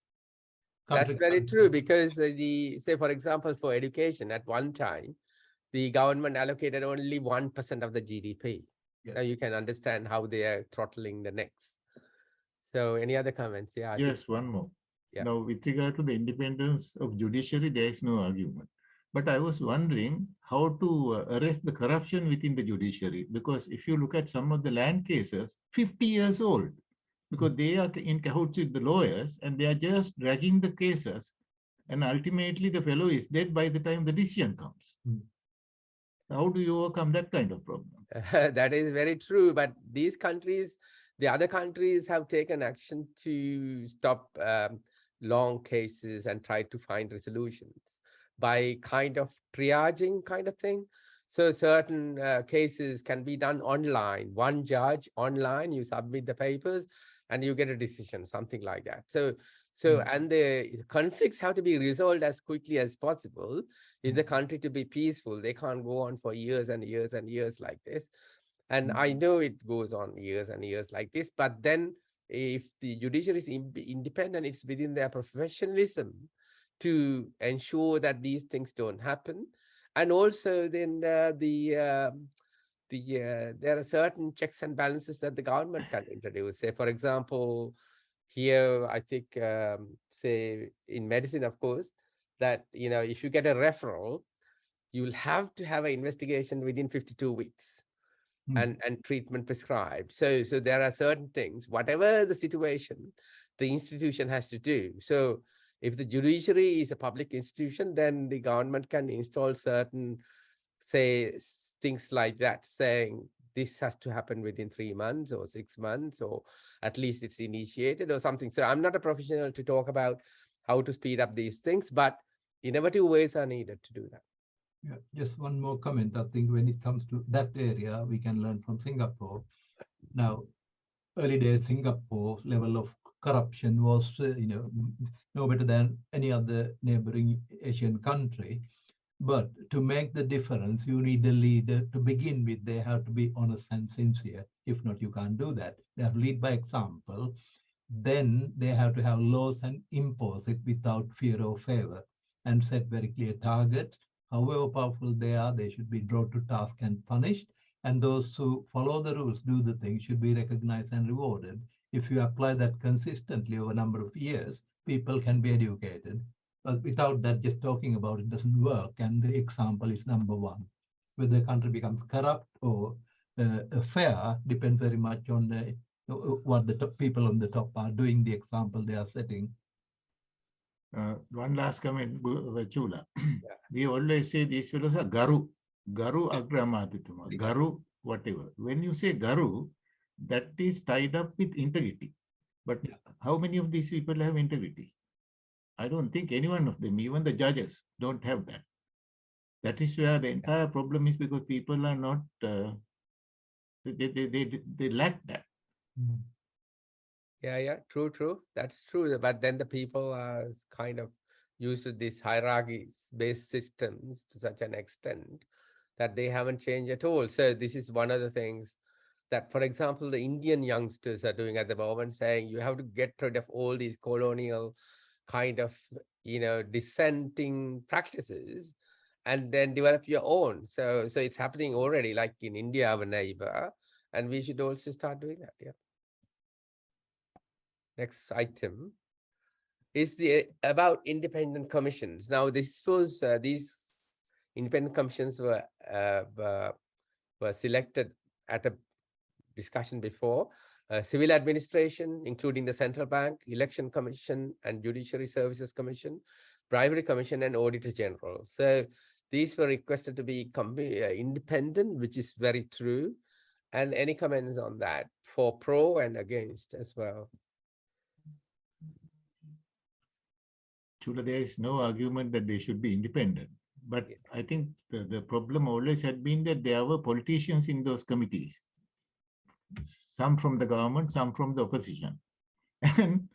that's very true, because say, for example, for education, at one time, the government allocated only 1% of the GDP. Yeah. Now you can understand how they are throttling the necks. So any other comments? Yeah. Yes, one more. Yeah. Now, with regard to the independence of judiciary, there is no argument. But I was wondering how to arrest the corruption within the judiciary, because if you look at some of the land cases, 50 years old, because they are in cahoots with the lawyers and they are just dragging the cases, and ultimately the fellow is dead by the time the decision comes. How do you overcome that kind of problem? That is very true. But these countries, the other countries have taken action to stop long cases and try to find resolutions by kind of triaging kind of thing. So certain cases can be done online. One judge online, you submit the papers and you get a decision, something like that. And the conflicts have to be resolved as quickly as possible. Is the country to be peaceful? They can't go on for years and years and years like this. And I know it goes on years and years like this, but then if the judiciary is independent, it's within their professionalism to ensure that these things don't happen. And also then there are certain checks and balances that the government can introduce. Say, for example, here, I think, say in medicine, of course, that, if you get a referral, you'll have to have an investigation within 52 weeks and treatment prescribed. So there are certain things, whatever the situation, the institution has to do. So if the judiciary is a public institution, then the government can install certain, say, things like that, saying this has to happen within 3 months or 6 months, or at least it's initiated or something. So I'm not a professional to talk about how to speed up these things, but innovative ways are needed to do that. Yeah, just one more comment. I think when it comes to that area, we can learn from Singapore. Now, early days Singapore level of corruption was, no better than any other neighboring Asian country. But to make the difference, you need a leader to begin with. They have to be honest and sincere. If not, you can't do that. They have to lead by example. Then they have to have laws and impose it without fear or favor, and set very clear targets. However powerful they are, they should be brought to task and punished. And those who follow the rules, do the thing, should be recognized and rewarded. If you apply that consistently over a number of years, people can be educated. But without that, just talking about it doesn't work. And the example is number one. Whether the country becomes corrupt or fair depends very much on what the people on the top are doing, the example they are setting. One last comment, Chula. We always say these fellows are Garu Agramadituma, Garu, whatever. When you say Garu, that is tied up with integrity. But how many of these people have integrity? I don't think any one of them, even the judges, don't have that. That is where the entire problem is, because people are not, they lack that. Yeah, true. That's true. But then the people are kind of used to these hierarchy-based systems to such an extent that they haven't changed at all. So this is one of the things that, for example, the Indian youngsters are doing at the moment, saying you have to get rid of all these colonial kind of, dissenting practices and then develop your own. So it's happening already, like in India, our neighbor, and we should also start doing that. Yeah. Next item is about independent commissions. Now, this was these independent commissions were selected at a discussion before civil administration, including the central bank, election commission, and judiciary services commission, bribery commission, and auditor general. So these were requested to be independent, which is very true. And any comments on that for pro and against as well? Chula, there is no argument that they should be independent. But Yeah. I think the problem always had been that there were politicians in those committees, some from the government, some from the opposition. And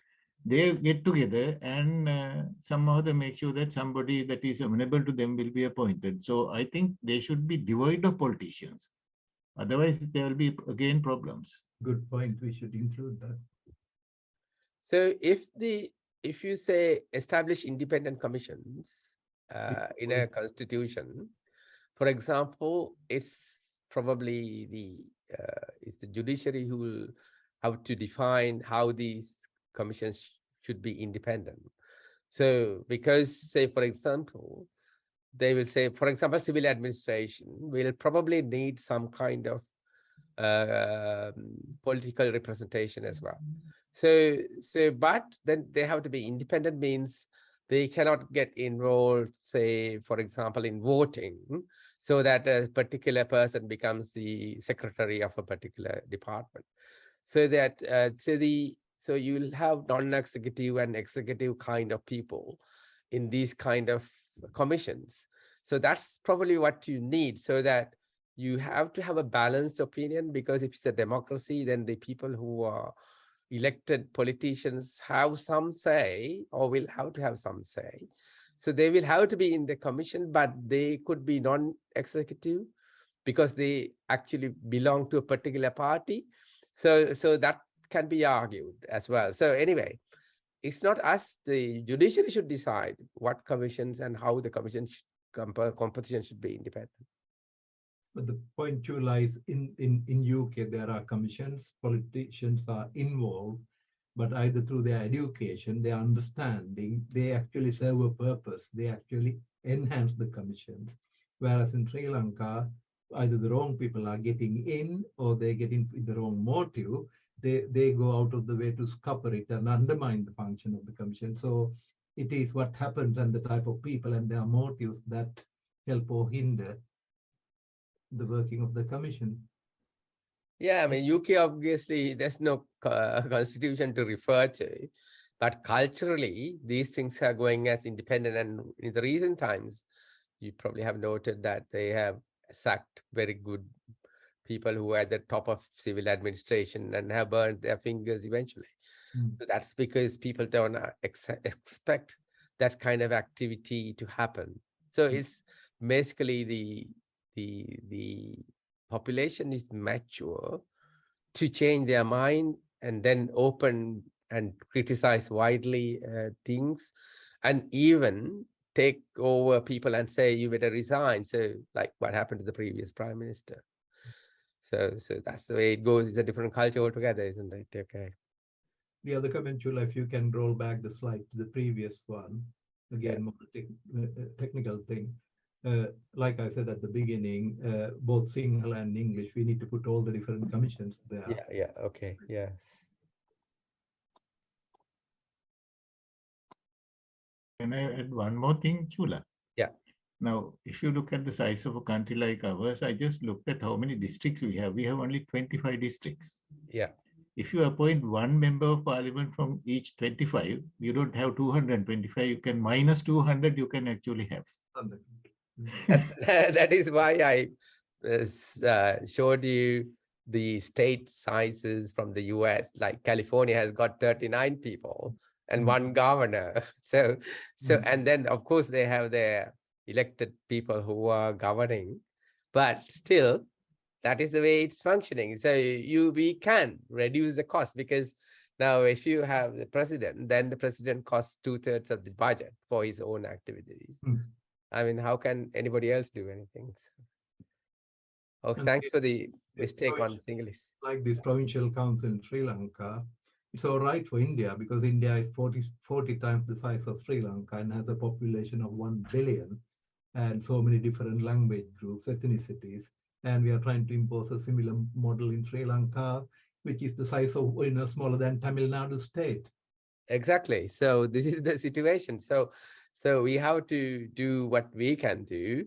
they get together and somehow they make sure that somebody that is amenable to them will be appointed. So I think they should be devoid of politicians. Otherwise, there will be again problems. Good point. We should include that. So if you say establish independent commissions in a constitution, for example, it's probably it's the judiciary who will have to define how these commissions should be independent. So because, say, for example, they will say, for example, civil administration will probably need some kind of political representation as well. So but then they have to be independent, means they cannot get involved, say, for example, in voting, so that a particular person becomes the secretary of a particular department. So that so you'll have non-executive and executive kind of people in these kind of commissions. So that's probably what you need, so that you have to have a balanced opinion, because if it's a democracy, then the people who are elected politicians have some say, or will have to have some say. So they will have to be in the commission, but they could be non-executive because they actually belong to a particular party. So that can be argued as well. So anyway, it's not us, the judiciary should decide what commissions and how the commission composition should be independent. But the point too lies in UK, there are commissions, politicians are involved, but either through their education, their understanding, they actually serve a purpose. They actually enhance the commissions. Whereas in Sri Lanka, either the wrong people are getting in, or they get in with the wrong motive. They go out of the way to scupper it and undermine the function of the commission. So it is what happens and the type of people and their motives that help or hinder the working of the commission. Yeah, I mean, UK, obviously, there's no constitution to refer to, but culturally, these things are going as independent. And in the recent times, you probably have noted that they have sacked very good people who are at the top of civil administration and have burned their fingers eventually. So that's because people don't expect that kind of activity to happen. So it's basically the population is mature to change their mind and then open and criticize widely things, and even take over people and say, you better resign. So like what happened to the previous prime minister. So that's the way it goes. It's a different culture altogether, isn't it? Okay. The other comment, Chula, if you can roll back the slide to the previous one, again, more technical thing. Like I said at the beginning, both Sinhala and English, we need to put all the different commissions there. Yeah, okay, yes. Can I add one more thing, Chula? Yeah. Now, if you look at the size of a country like ours, I just looked at how many districts we have. We have only 25 districts. Yeah. If you appoint one member of parliament from each 25, you don't have 225. You can minus 200, you can actually have. That is why I showed you the state sizes from the US. Like California has got 39 people and one governor. So and then of course they have their elected people who are governing, but still that is the way it's functioning. So we can reduce the cost, because now if you have the president, then the president costs 2/3 of the budget for his own activities. I mean, how can anybody else do anything? Oh, thanks for the mistake on English. Like this provincial council in Sri Lanka, it's all right for India, because India is 40 times the size of Sri Lanka and has a population of 1 billion and so many different language groups, ethnicities. And we are trying to impose a similar model in Sri Lanka. which is the size of, smaller than Tamil Nadu state. Exactly. So this is the situation. So we have to do what we can do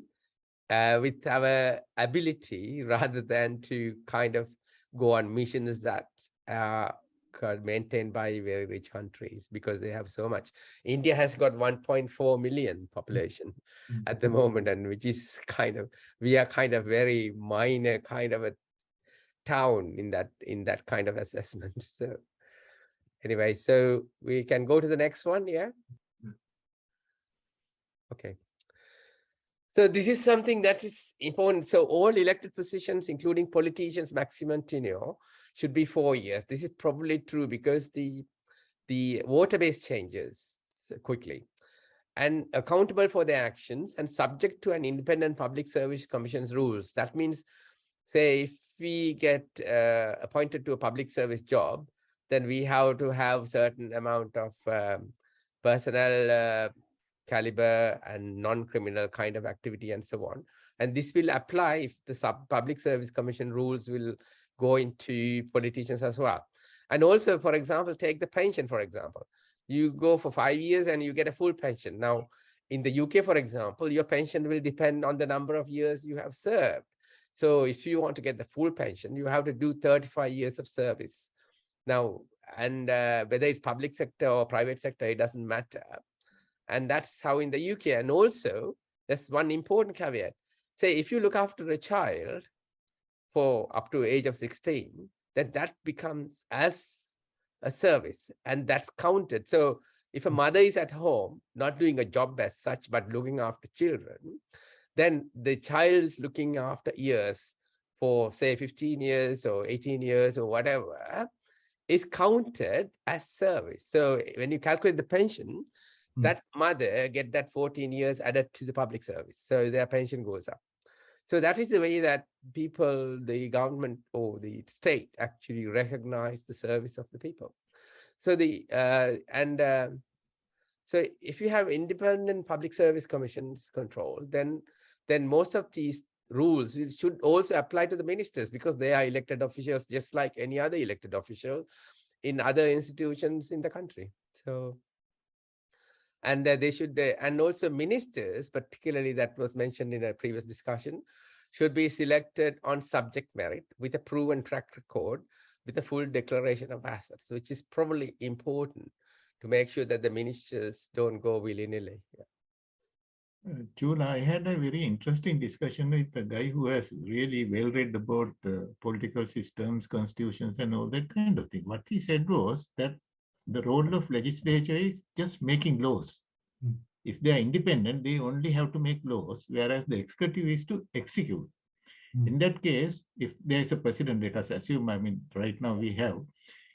with our ability rather than to kind of go on missions that are maintained by very rich countries because they have so much. India has got 1.4 million population at the moment, and which is we are kind of very minor kind of a town in that kind of assessment. So anyway, so we can go to the next one. Yeah. Okay. So this is something that is important. So all elected positions, including politicians, maximum tenure should be 4 years. This is probably true because the voter base changes quickly and accountable for their actions and subject to an independent public service commission's rules. That means, say, if we get appointed to a public service job, then we have to have certain amount of personnel caliber and non-criminal kind of activity and so on. And this will apply if the public service commission rules will go into politicians as well. And also, for example, take the pension, for example. You go for 5 years and you get a full pension. Now, in the UK, for example, your pension will depend on the number of years you have served. So if you want to get the full pension, you have to do 35 years of service. Now, and whether it's public sector or private sector, it doesn't matter. And that's how in the UK. And also, there's one important caveat. Say, if you look after a child for up to age of 16, then that becomes as a service and that's counted. So if a mother is at home, not doing a job as such, but looking after children, then the child is looking after years for say 15 years or 18 years or whatever is counted as service. So when you calculate the pension, that mother get that 14 years added to the public service. So their pension goes up. So that is the way that people, the government or the state actually recognize the service of the people. So so if you have independent public service commissions control, then most of these rules should also apply to the ministers because they are elected officials just like any other elected official in other institutions in the country. So, and they should, and also ministers, particularly that was mentioned in a previous discussion, should be selected on subject merit with a proven track record with a full declaration of assets, which is probably important to make sure that the ministers don't go willy-nilly. Yeah. Chula, I had a very interesting discussion with a guy who has really well read about political systems, constitutions, and all that kind of thing. What he said was that the role of legislature is just making laws. If they are independent, they only have to make laws, whereas the executive is to execute. In that case, if there is a president, let us assume, I mean, right now we have,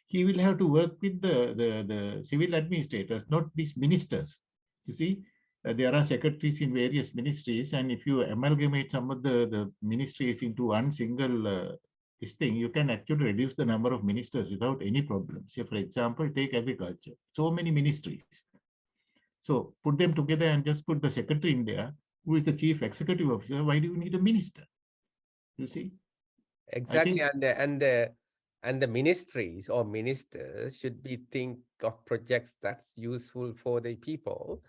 he will have to work with the civil administrators, not these ministers. You see, there are secretaries in various ministries, and if you amalgamate some of the ministries into one single this thing, you can actually reduce the number of ministers without any problem. Say, for example, take agriculture. So many ministries. So put them together and just put the secretary in there, who is the chief executive officer. Why do you need a minister? You see? Exactly. And the ministries or ministers should be think of projects that's useful for the people.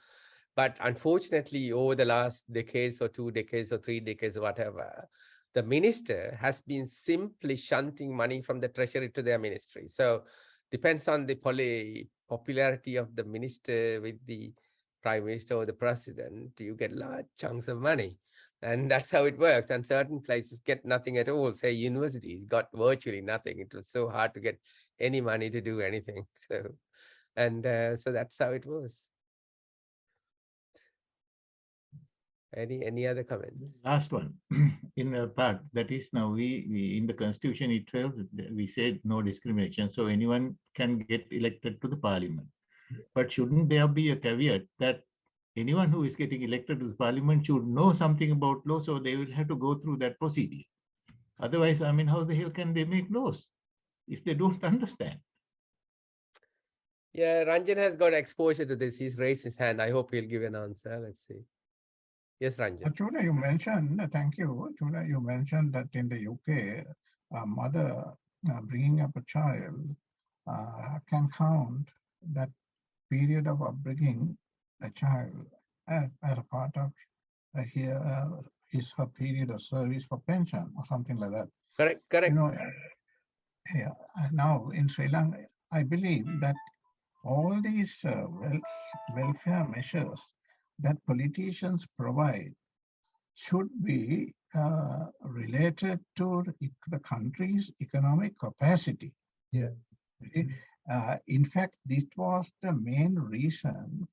But unfortunately, over the last decades or 2 decades or 3 decades or whatever, the minister has been simply shunting money from the treasury to their ministry. So depends on the popularity of the minister with the prime minister or the president, you get large chunks of money. And that's how it works. And certain places get nothing at all. Say universities got virtually nothing. It was so hard to get any money to do anything. So, and so that's how it was. Any other comments? Last one, in a part that is now we in the constitution itself, we said no discrimination. So anyone can get elected to the parliament. But shouldn't there be a caveat that anyone who is getting elected to the parliament should know something about law, so they will have to go through that procedure. Otherwise, I mean, how the hell can they make laws if they don't understand? Yeah, Ranjan has got exposure to this. He's raised his hand. I hope he'll give an answer. Let's see. Yes, Ranjan. Chula, you mentioned, thank you. Chula, you mentioned that in the UK, mother bringing up a child can count that period of upbringing a child as a part of his her period of service for pension or something like that. Correct, You correct. know, yeah, now in Sri Lanka, I believe that all these welfare measures that politicians provide should be related to the country's economic capacity. Yeah. Okay? In fact, this was the main reason.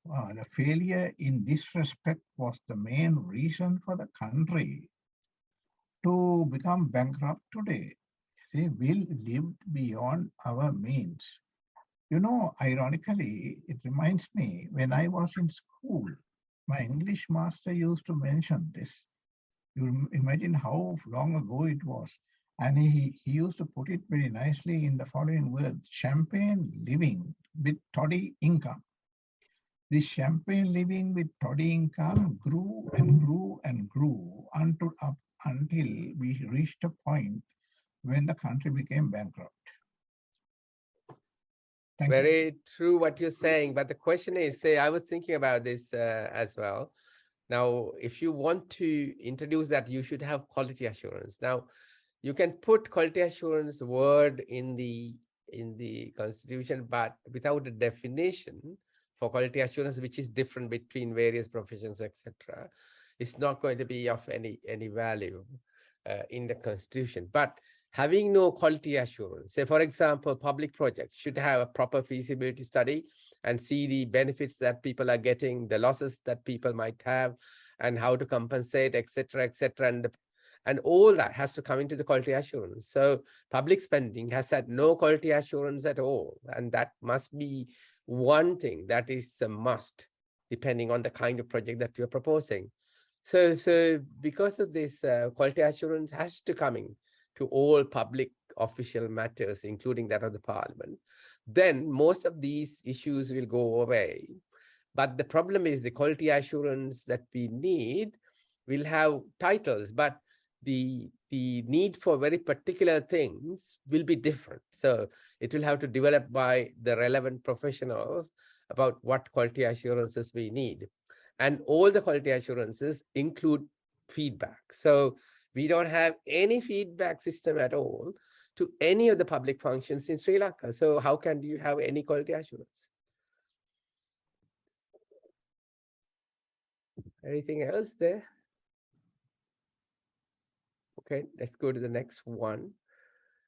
The failure in this respect was the main reason for the country to become bankrupt today. See, we lived beyond our means. You know, ironically, it reminds me when I was in school, my English master used to mention this. You imagine how long ago it was. And he used to put it very nicely in the following words: champagne living with toddy income. This champagne living with toddy income grew and grew and grew until we reached a point when the country became bankrupt. Thank you. Very true what you're saying. But the question is, say, I was thinking about this as well. Now, if you want to introduce that, you should have quality assurance. Now, you can put quality assurance word in the constitution, but without a definition for quality assurance, which is different between various professions, etc., it's not going to be of any value in the constitution. But having no quality assurance, say for example, public projects should have a proper feasibility study and see the benefits that people are getting, the losses that people might have, and how to compensate, etc., etc., and all that has to come into the quality assurance. So public spending has had no quality assurance at all, and that must be one thing that is a must, depending on the kind of project that you're proposing. So because of this, quality assurance has to come in to all public official matters, including that of the parliament. Then most of these issues will go away. But the problem is the quality assurance that we need will have titles, but the need for very particular things will be different. So it will have to develop by the relevant professionals about what quality assurances we need. And all the quality assurances include feedback. So we don't have any feedback system at all to any of the public functions in Sri Lanka. So how can you have any quality assurance? Anything else there? Okay, let's go to the next one.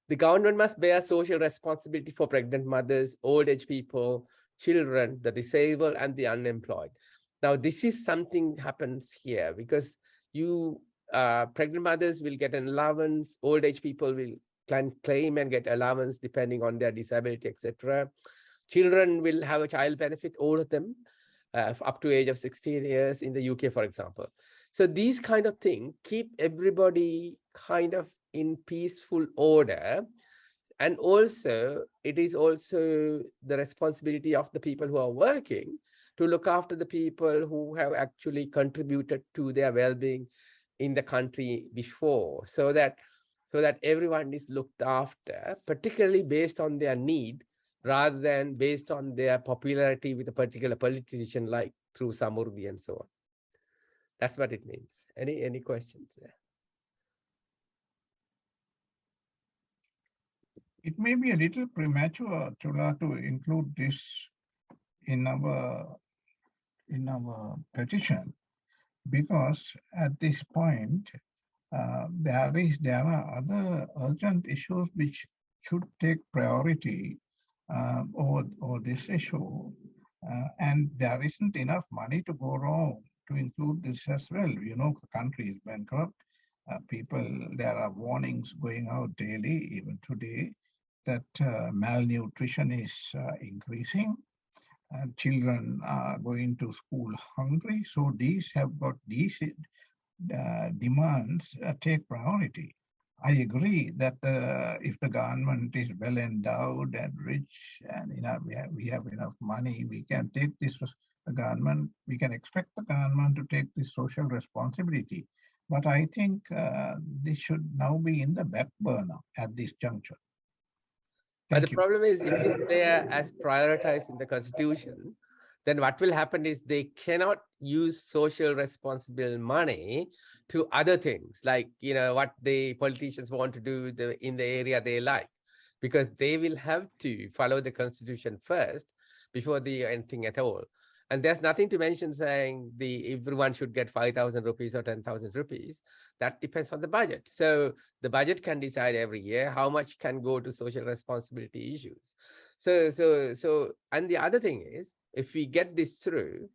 The government must bear social responsibility for pregnant mothers, old age people, children, the disabled, and the unemployed. Now, this is something happens here because pregnant mothers will get an allowance, old age people will claim and get allowance depending on their disability, etc. Children will have a child benefit, all of them, up to age of 16 years in the UK, for example. So these kind of things keep everybody kind of in peaceful order. And also, it is also the responsibility of the people who are working to look after the people who have actually contributed to their well-being in the country before, so that everyone is looked after, particularly based on their need, rather than based on their popularity with a particular politician, like through Samurdhi and so on. That's what it means. Any questions there? It may be a little premature, Chula, to include this in our petition, because at this point there are other urgent issues which should take priority over this issue, and there isn't enough money to go around to include this as well. You know, the country is bankrupt. There are warnings going out daily, even today, that malnutrition is increasing. Children are going to school hungry. So these demands take priority. I agree that if the government is well endowed and rich and we have enough money, we can take this, we can expect the government to take this social responsibility. But I think this should now be in the back burner at this juncture. But the Thank you. problem is, if it's there as prioritized in the constitution, then what will happen is they cannot use social responsible money to other things, like, you know, what the politicians want to do in the area they like, because they will have to follow the constitution first before the anything at all. And there's nothing to mention saying everyone should get 5,000 rupees or 10,000 rupees. That depends on the budget. So the budget can decide every year how much can go to social responsibility issues. And the other thing is, if we get this through,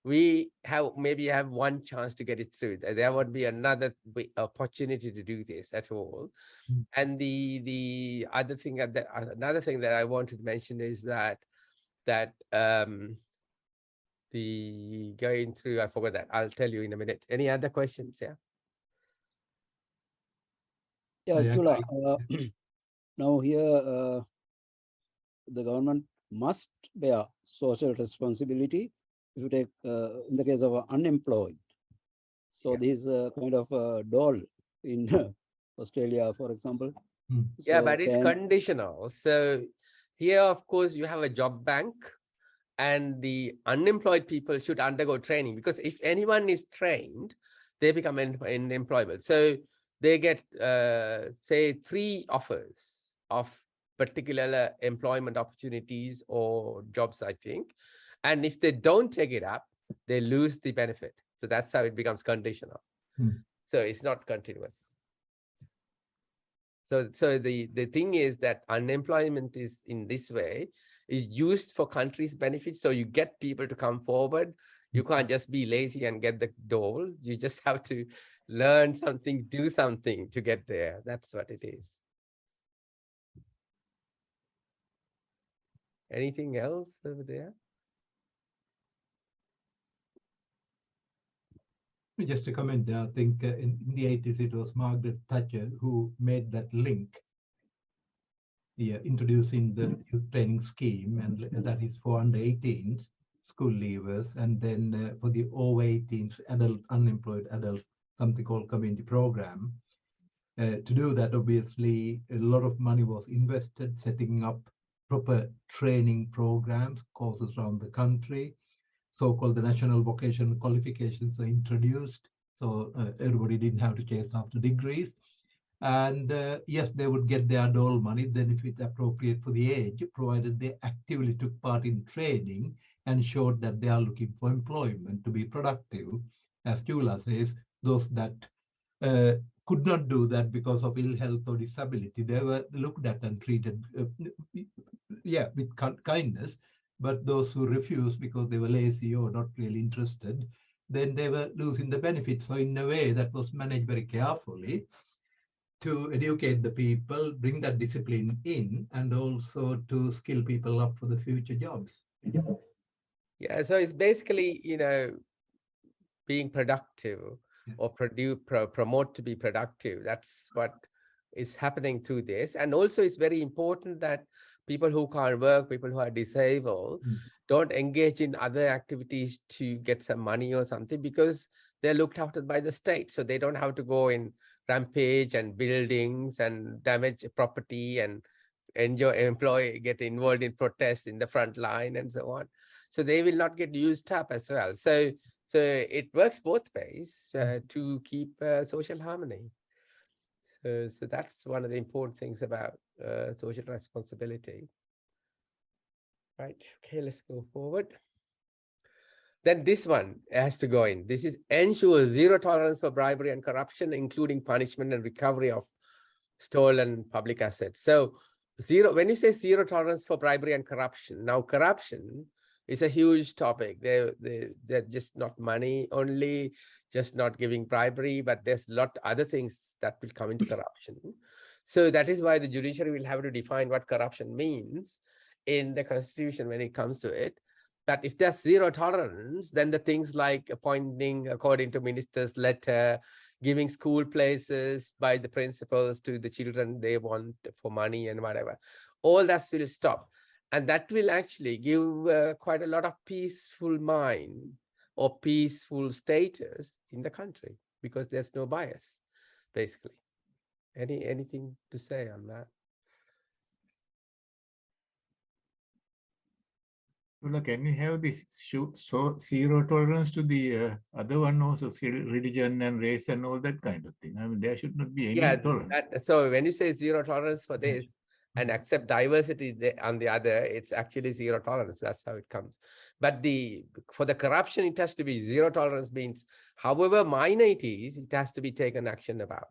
we maybe have one chance to get it through. There won't be another opportunity to do this at all. Mm. And the other thing, another thing that I wanted to mention is that the going through, I forgot that. I'll tell you in a minute. Any other questions? Yeah. Yeah, I Chula, agree. now here the government must bear social responsibility if you take in the case of unemployed. So Yeah. this is a kind of a dole in Australia, for example. Mm. Yeah, So but it's can- conditional. So here, of course, you have a job bank, and the unemployed people should undergo training, because if anyone is trained, they become employable. So they get, say, 3 offers of particular employment opportunities or jobs, I think. And if they don't take it up, they lose the benefit. So that's how it becomes conditional. Mm. So it's not continuous. So the thing is that unemployment is in this way is used for country's benefit. So you get people to come forward. You can't just be lazy and get the dole. You just have to learn something, do something to get there. That's what it is. Anything else over there? Just a comment there. I think in the 80s, it was Margaret Thatcher who made that link, introducing the youth training scheme, and that is for under 18s, school leavers, and then for the over 18s, unemployed adults, something called community program. To do that, obviously, a lot of money was invested setting up proper training programs, courses around the country. So-called the national vocational qualifications are introduced, so everybody didn't have to chase after degrees. And yes, they would get their dole money then if it's appropriate for the age, provided they actively took part in training and showed that they are looking for employment to be productive. As Chula says, those that could not do that because of ill health or disability, they were looked at and treated, with kindness. But those who refused because they were lazy or not really interested, then they were losing the benefits. So in a way, that was managed very carefully to educate the people, bring that discipline in, and also to skill people up for the future jobs. Yeah, so it's basically, being productive or promote to be productive. That's what is happening through this. And also it's very important that people who can't work, people who are disabled, don't engage in other activities to get some money or something, because they're looked after by the state. So they don't have to go in rampage and buildings and damage property and get involved in protests in the front line and so on. So they will not get used up as well. So it works both ways to keep social harmony. So that's one of the important things about social responsibility. Right. Okay, let's go forward. Then this one has to go in. This is ensure zero tolerance for bribery and corruption, including punishment and recovery of stolen public assets. So when you say zero tolerance for bribery and corruption, now corruption is a huge topic. They're just not money only, just not giving bribery, but there's a lot other things that will come into corruption. So that is why the judiciary will have to define what corruption means in the constitution when it comes to it. But if there's zero tolerance, then the things like appointing according to minister's letter, giving school places by the principals to the children they want for money and whatever, all that will stop. And that will actually give quite a lot of peaceful mind or peaceful status in the country. because there's no bias, basically. Anything to say on that? Look, can we have this zero tolerance to the other one also, religion and race and all that kind of thing? I mean, there should not be any Yeah, tolerance. so when you say zero tolerance for this and accept diversity on the other, it's actually zero tolerance. That's how it comes. But for the corruption, it has to be zero tolerance means, however minor it is, it has to be taken action about.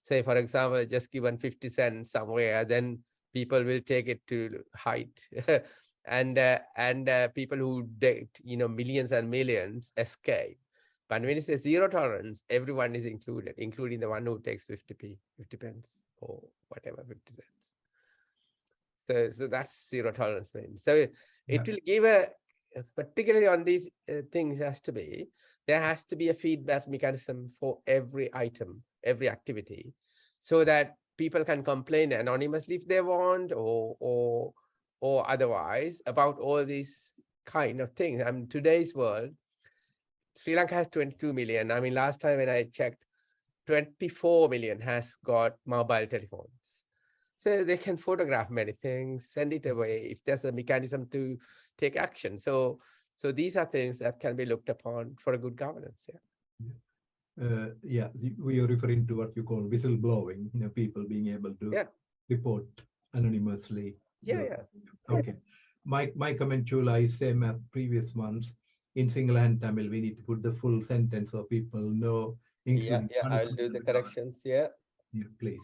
Say, for example, just given 50 cents somewhere, then people will take it to height. and people who did, millions and millions escape. But when you say zero tolerance, everyone is included, including the one who takes 50 pence or whatever, 50 cents. So that's zero tolerance means. So it will give particularly on these things there has to be a feedback mechanism for every item, every activity, so that people can complain anonymously if they want or otherwise about all these kind of things. I mean, today's world, Sri Lanka has 22 million. I mean, last time when I checked, 24 million has got mobile telephones. So they can photograph many things, send it away if there's a mechanism to take action. So these are things that can be looked upon for a good governance. Yeah, we are referring to what you call whistleblowing, people being able to report anonymously. Okay. My comment, Chula, is same as previous ones. In single and Tamil, we need to put the full sentence so people know. I'll do the corrections. Yeah, please.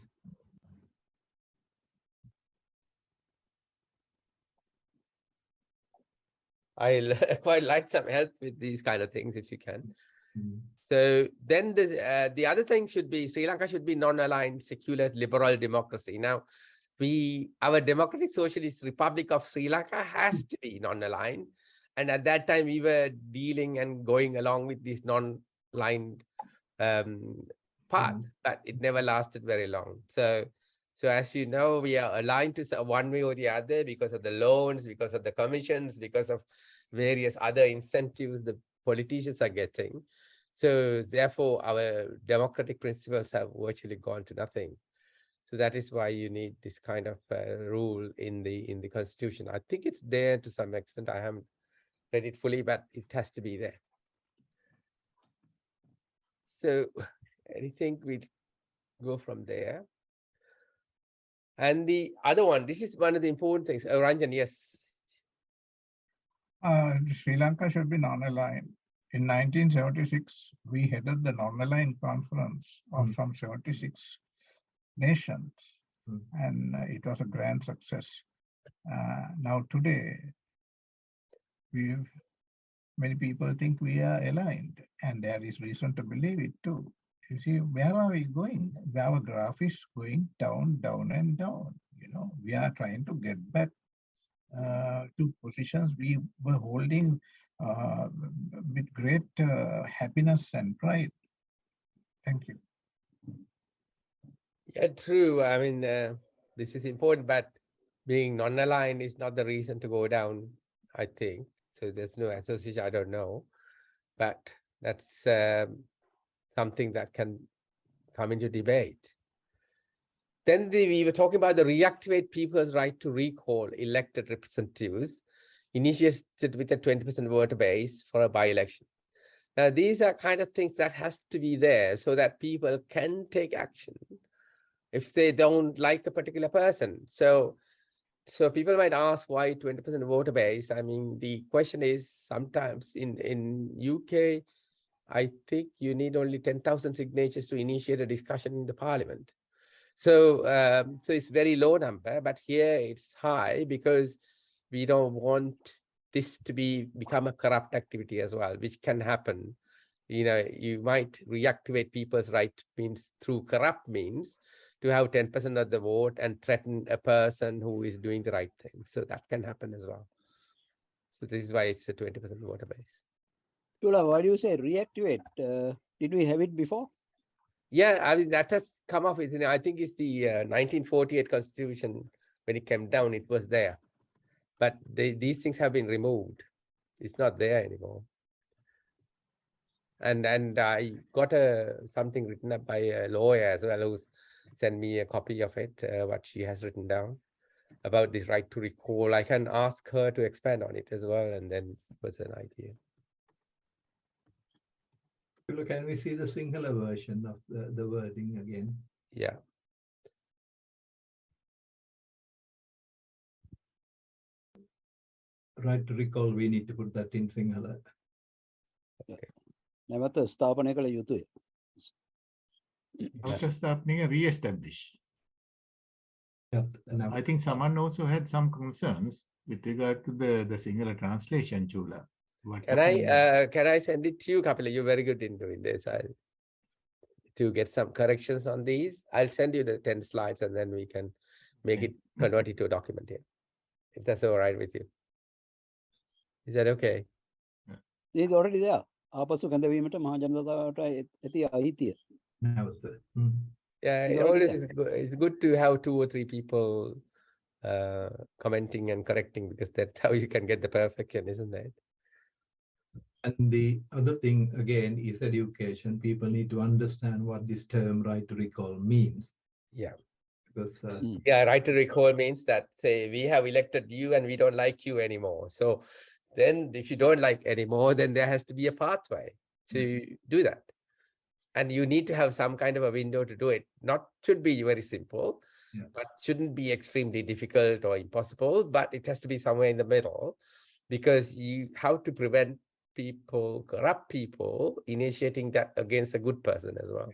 I'll quite like some help with these kind of things if you can. So then the other thing should be Sri Lanka should be non-aligned, secular, liberal democracy. Now, our Democratic Socialist Republic of Sri Lanka has to be non-aligned. And at that time, we were dealing and going along with this non-aligned path, but it never lasted very long. So as you know, we are aligned to one way or the other because of the loans, because of the commissions, because of various other incentives the politicians are getting. So therefore, our democratic principles have virtually gone to nothing. So that is why you need this kind of rule in the constitution. I think it's there to some extent. I haven't read it fully, but it has to be there. So anything we go from there. And the other one, this is one of the important things. Ranjan, yes. Sri Lanka should be non-aligned. In 1976, we headed the non-aligned conference of some 76 nations, and it was a grand success. Now today, many people think we are aligned, and there is reason to believe it too. You see, where are we going? Our graph is going down, down, and down. We are trying to get back to positions we were holding with great happiness and pride. Thank you. Yeah, true. I mean, this is important, but being non-aligned is not the reason to go down, I think. So there's no association, I don't know. But that's something that can come into debate. Then we were talking about the reactivate people's right to recall elected representatives initiated with a 20% voter base for a by-election. Now, these are kind of things that has to be there so that people can take action if they don't like a particular person. So people might ask why 20% voter base. I mean, the question is sometimes in UK, I think you need only 10,000 signatures to initiate a discussion in the parliament. So it's very low number, but here it's high because we don't want this to become a corrupt activity as well, which can happen. You might reactivate people's right means through corrupt means to have 10% of the vote and threaten a person who is doing the right thing. So that can happen as well. So this is why it's a 20% voter base. Chula, why do you say reactivate? Did we have it before? Yeah, I mean, that has come up with, I think it's the 1948 Constitution. When it came down, it was there. But these things have been removed. It's not there anymore. And I got something written up by a lawyer as well, who's sent me a copy of it, what she has written down about this right to recall. I can ask her to expand on it as well, and then was an idea. Can we see the singular version of the wording again? Yeah. Right to recall, we need to put that in singular. නැවත ස්ථාපනය කළ යුතුය. Outstanding and re-establish. Yeah, I think someone also had some concerns with regard to the singular translation, Chula. Can I send it to you, Kapila? You're very good in doing this. To get some corrections on these, I'll send you the 10 slides and then we can make it, convert it to a document here. If that's all right with you. Is that okay? It is already there. ආපසු කැඳවීමට මහජනතාවට ඇති අයිතිය. Yeah, It's it already always it's good to have 2 or 3 people commenting and correcting, because that's how you can get the perfection, isn't it? And the other thing again is education. People need to understand what this term right to recall means. Yeah. Because yeah, right to recall means that, say, we have elected you and we don't like you anymore. So then if you don't like anymore, then there has to be a pathway to do that. And you need to have some kind of a window to do it. Not should be very simple, but shouldn't be extremely difficult or impossible, but it has to be somewhere in the middle, because you have to prevent people, corrupt people, initiating that against a good person as well.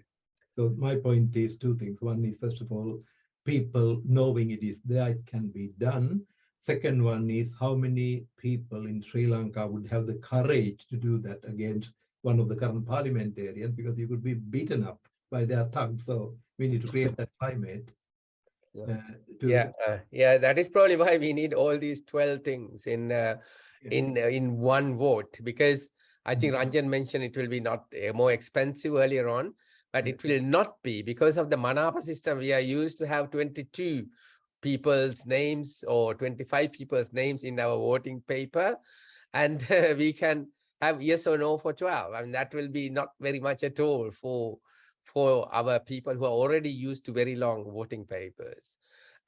So my point is 2 things. One is, first of all, people knowing it is there, it can be done. Second one is, how many people in Sri Lanka would have the courage to do that against one of the current parliamentarians, because you could be beaten up by their thugs. So we need to create that climate. Yeah, that is probably why we need all these 12 things in one vote, because I think Ranjan mentioned it will be not more expensive earlier on, but it will not be, because of the Manapa system. We are used to have 22 people's names or 25 people's names in our voting paper, and we can have yes or no for 12. I mean, that will be not very much at all for our people who are already used to very long voting papers.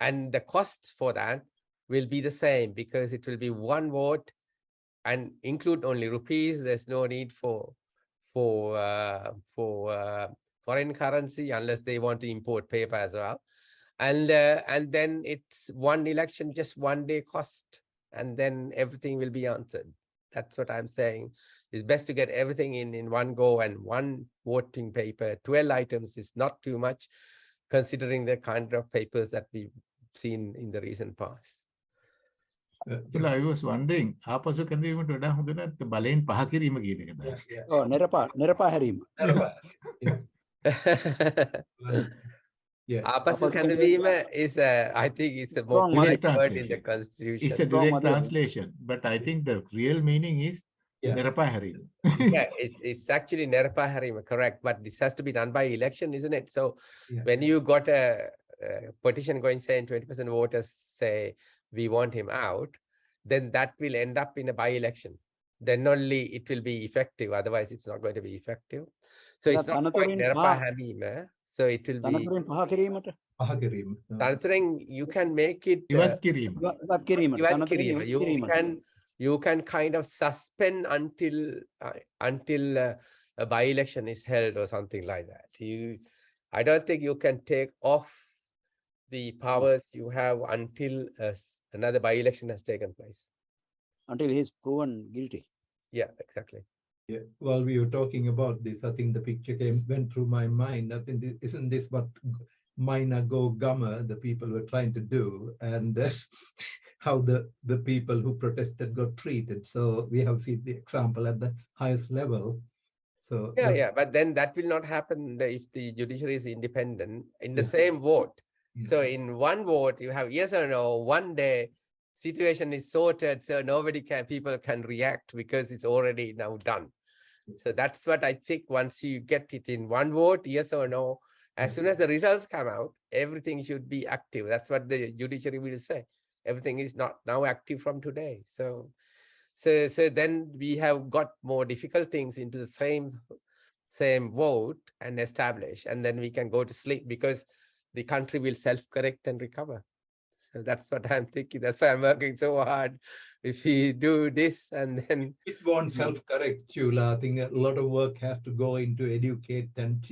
And the cost for that will be the same, because it will be one vote and include only rupees. There's no need for foreign currency unless they want to import paper as well. And then it's one election, just one day cost, and then everything will be answered. That's what I'm saying. It's best to get everything in one go, and one voting paper. 12 items is not too much, considering the kind of papers that we've seen in the recent past. I was wondering, ආපසු කැඳවීමට වඩා හොඳ නැත්නම් බලෙන් පහ කිරීම කියන එකද? නෙරපා හැරීම. ආපසු කැඳවීම is I think it's a more correct word in the constitution. It's a direct translation, but I think the real meaning is නෙරපා හැරීම. Yeah, it's actually නෙරපා හැරීම, correct, but this has to be done by election, isn't it? So when you got a petition going saying 20% voters say we want him out, then that will end up in a by-election. Then only it will be effective. Otherwise, it's not going to be effective. So it's not quite නෙරපා හැරීම. So it will be තනතුරෙන් you can make it ඉවත් කිරීම. You can kind of suspend until a by-election is held or something like that. I don't think you can take off the powers you have until another by-election has taken place. Until he's proven guilty. Yeah, exactly. Yeah, while we were talking about this, I think the picture went through my mind. I think isn't this what Maina Go Gama, the people were trying to do, and how the people who protested got treated. So we have seen the example at the highest level. So yeah, but then that will not happen if the judiciary is independent in the same vote. So in one vote, you have yes or no. One day, situation is sorted, so people can react because it's already now done. So that's what I think. Once you get it in one vote, yes or no, as soon as the results come out, everything should be active. That's what the judiciary will say. Everything is not now active from today. So then we have got more difficult things into the same same vote and establish, and then we can go to sleep because the country will self-correct and recover. So that's what I'm thinking. That's why I'm working so hard. If we do this and then It won't self-correct, Chula. I think a lot of work has to go into educate and,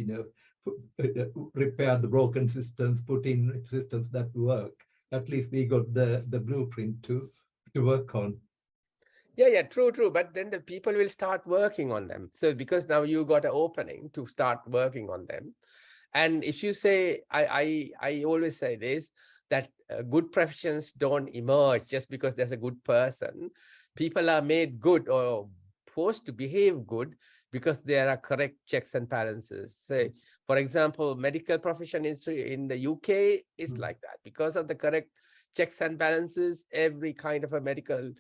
repair the broken systems, put in systems that work. At least we got the blueprint to work on. yeah, true. But then the people will start working on them. So because now you got an opening to start working on them. And if you say, I always say this, that good professions don't emerge just because there's a good person. People are made good or forced to behave good because there are correct checks and balances. Say, for example, medical profession in the UK is like that. Because of the correct checks and balances, every kind of a medical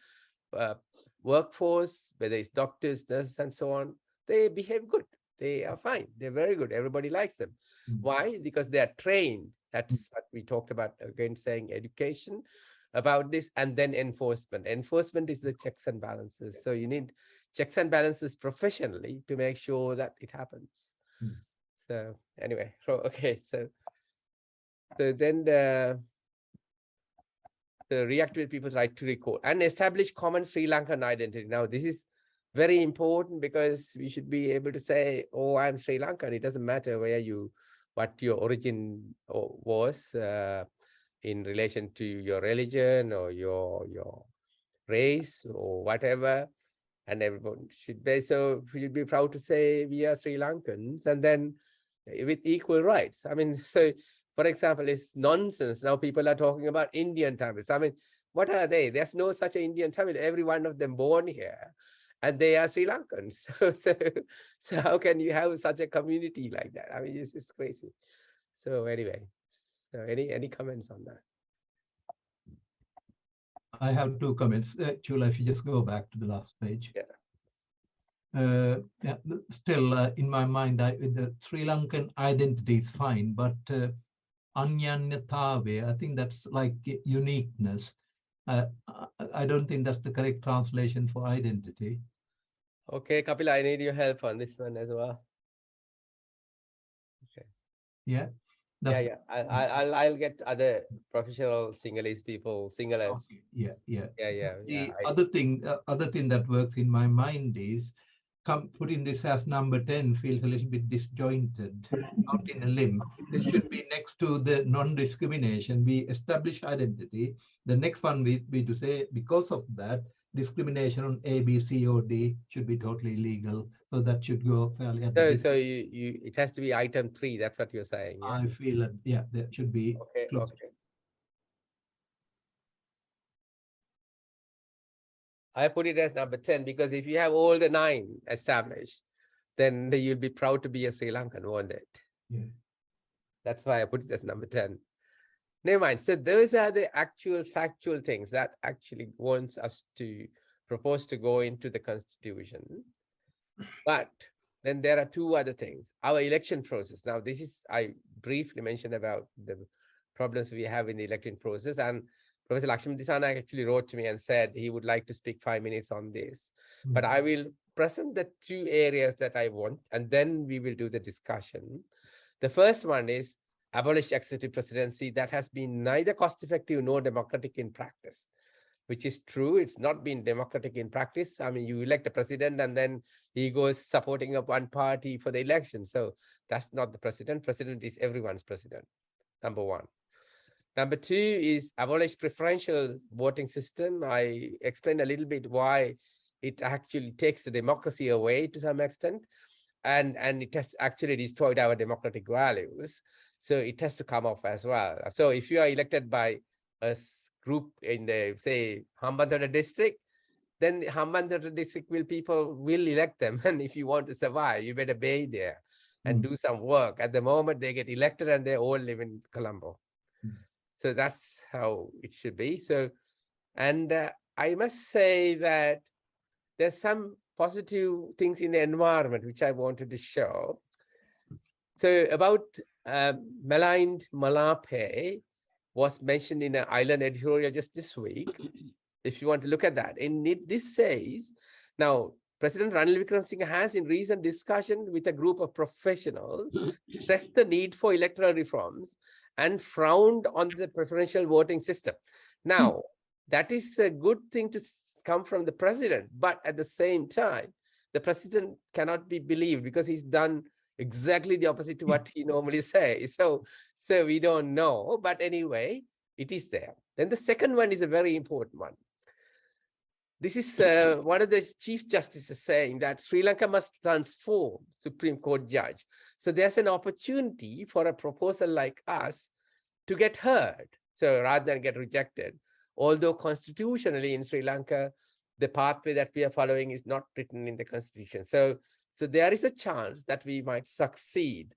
workforce, whether it's doctors, nurses, and so on, they behave good. They are fine. They're very good. Everybody likes them. Why? Because they are trained. That's what we talked about, again, saying education about this, and then enforcement. Enforcement is the checks and balances. So you need checks and balances professionally to make sure that it happens. So anyway, okay. So then the reactivate people's right to recall and establish common Sri Lankan identity. Now, this is very important because we should be able to say, oh, I'm Sri Lankan. It doesn't matter what your origin was in relation to your religion or your race or whatever. And everyone should be, so we should be proud to say we are Sri Lankans, and then with equal rights. I mean, so for example, it's nonsense. Now people are talking about Indian Tamils. I mean, what are they? There's no such an Indian Tamil. Every one of them born here, and they are Sri Lankans. So how can you have such a community like that? I mean, it's crazy. So anyway, so any comments on that? I have 2 comments. Chula, if you just go back to the last page. Yeah. Yeah, still in my mind, the Sri Lankan identity is fine, but Anyanyatave, I think that's like uniqueness. I don't think that's the correct translation for identity. Okay, Kapila, I need your help on this one as well. Okay. Yeah. Yeah. I'll get other professional Sinhalese people, Sinhalese. Okay. Yeah. The I- other thing that works in my mind is putting this as number 10 feels a little bit disjointed, out in a limb. This should be next to the non-discrimination. We establish identity. The next one we to say, because of that, discrimination on A, B, C, or D should be totally legal. So that should go fairly at the So it has to be item 3. That's what you're saying. Yeah. I feel that, yeah, that should be Okay. close. Okay. I put it as number 10 because if you have all the 9 established, then you'll be proud to be a Sri Lankan, won't it? Yeah. That's why I put it as number 10. Never mind. So those are the actual factual things that actually wants us to propose to go into the Constitution. But then there are 2 other things. Our election process. Now, this is, I briefly mentioned about the problems we have in the election process. And Professor Lakshmi Disana actually wrote to me and said he would like to speak 5 minutes on this. But I will present the 2 areas that I want, and then we will do the discussion. The first one is abolish executive presidency. That has been neither cost-effective nor democratic in practice, which is true. It's not been democratic in practice. I mean, you elect a president and then he goes supporting up one party for the election. So that's not the president. President is everyone's president, number 1. Number 2 is abolish preferential voting system. I explained a little bit why it actually takes the democracy away to some extent. And it has actually destroyed our democratic values. So it has to come off as well. So if you are elected by a group in the, say, Hambantota district, then Hambantota district people will elect them. And if you want to survive, you better be there and do some work. At the moment, they get elected and they all live in Colombo. So that's how it should be. So, and I must say that there's some positive things in the environment, which I wanted to show. So about maligned Malape was mentioned in an Island editorial just this week. If you want to look at that, and this says, now President Ranil Wickremesinghe has, in recent discussion with a group of professionals, stressed the need for electoral reforms and frowned on the preferential voting system. Now, that is a good thing to come from the president, but at the same time, the president cannot be believed because he's done exactly the opposite to what he normally says. So we don't know, but anyway, it is there. Then the second one is a very important one. This is one of the Chief Justices saying that Sri Lanka must transform Supreme Court judge. So there's an opportunity for a proposal like us to get heard. So rather than get rejected, although constitutionally in Sri Lanka, the pathway that we are following is not written in the constitution. So there is a chance that we might succeed.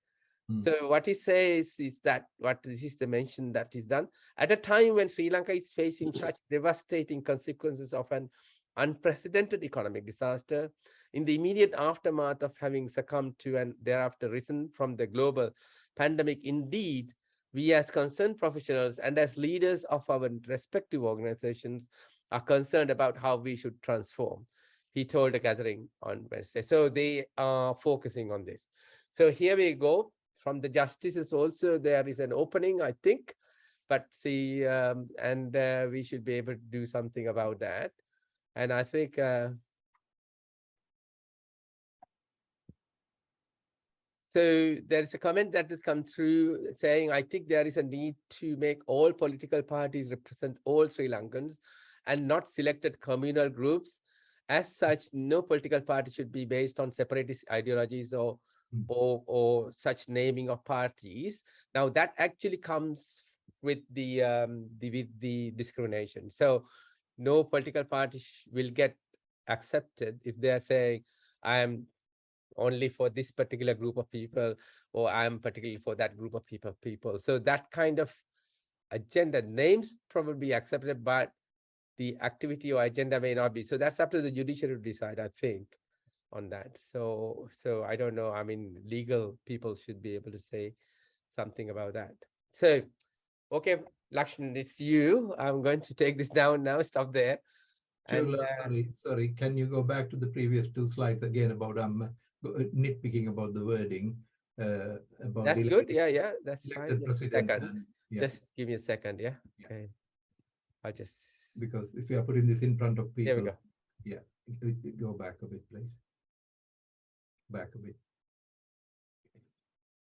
So what he says is that this is the mention that is done at a time when Sri Lanka is facing such devastating consequences of an unprecedented economic disaster, in the immediate aftermath of having succumbed to and thereafter risen from the global pandemic. Indeed, we as concerned professionals and as leaders of our respective organizations are concerned about how we should transform, he told a gathering on Wednesday. So they are focusing on this. So here we go. From the justices also, there is an opening, I think, but see, we should be able to do something about that. And I think so there is a comment that has come through saying, I think there is a need to make all political parties represent all Sri Lankans and not selected communal groups. As such, no political party should be based on separatist ideologies or such naming of parties. Now that actually comes with the discrimination. So no political party will get accepted if they are saying, I am only for this particular group of people, or I am particularly for that group of people. So that kind of agenda names probably accepted, but the activity or agenda may not be. So that's up to the judiciary to decide, I think, on that. So I don't know. I mean, legal people should be able to say something about that. So, okay, Lakshman, it's you. I'm going to take this down now. Stop there. And, sorry. Can you go back to the previous two slides again about nitpicking about the wording? About that's good. Yeah, that's fine. Just a second. And, just give me a second. Yeah. Okay. I'll just, because if you are putting this in front of people, there we go. Yeah, go back a bit, please. Back a bit.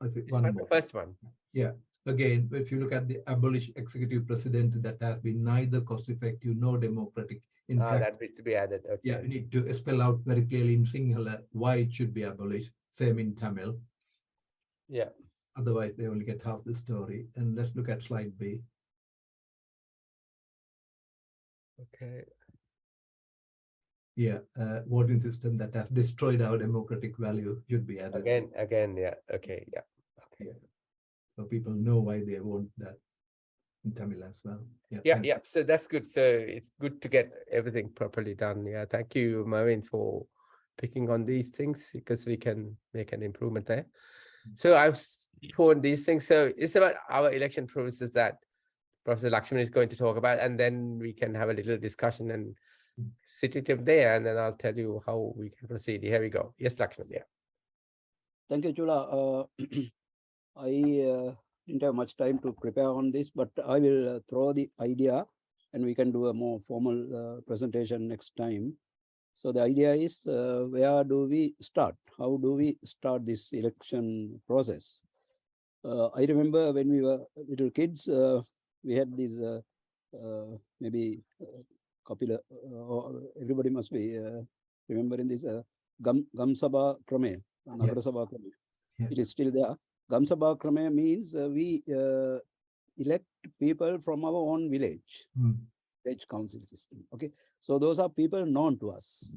I think one more. The first one. Yeah. Again, if you look at the abolish executive president, that has been neither cost effective nor democratic. In fact, that needs to be added. Okay. Yeah, you need to spell out very clearly in Sinhala why it should be abolished. Same in Tamil. Yeah. Otherwise, they only get half the story. And let's look at slide B. Okay. Yeah, voting system that has destroyed our democratic value should be added. Again, yeah. Okay, yeah. Okay. Yeah. So people know why they want that in Tamil as well. Yeah. So that's good. So it's good to get everything properly done. Yeah. Thank you, Marvin, for picking on these things, because we can make an improvement there. So I've shown these things. So it's about our election process that Professor Lakshman is going to talk about, and then we can have a little discussion and sit it there, and then I'll tell you how we can proceed. Here we go. Yes, Lakshman. Yeah. Thank you, Chula. I didn't have much time to prepare on this, but I will throw the idea and we can do a more formal presentation next time. So the idea is, where do we start? How do we start this election process? I remember when we were little kids, we had these maybe Kapila, everybody must be remembering this Gamsabha Krame, Nagarasabha Krame. Yeah. It is still there. Gamsabha Krame means we elect people from our own village, village council system. Okay, so those are people known to us,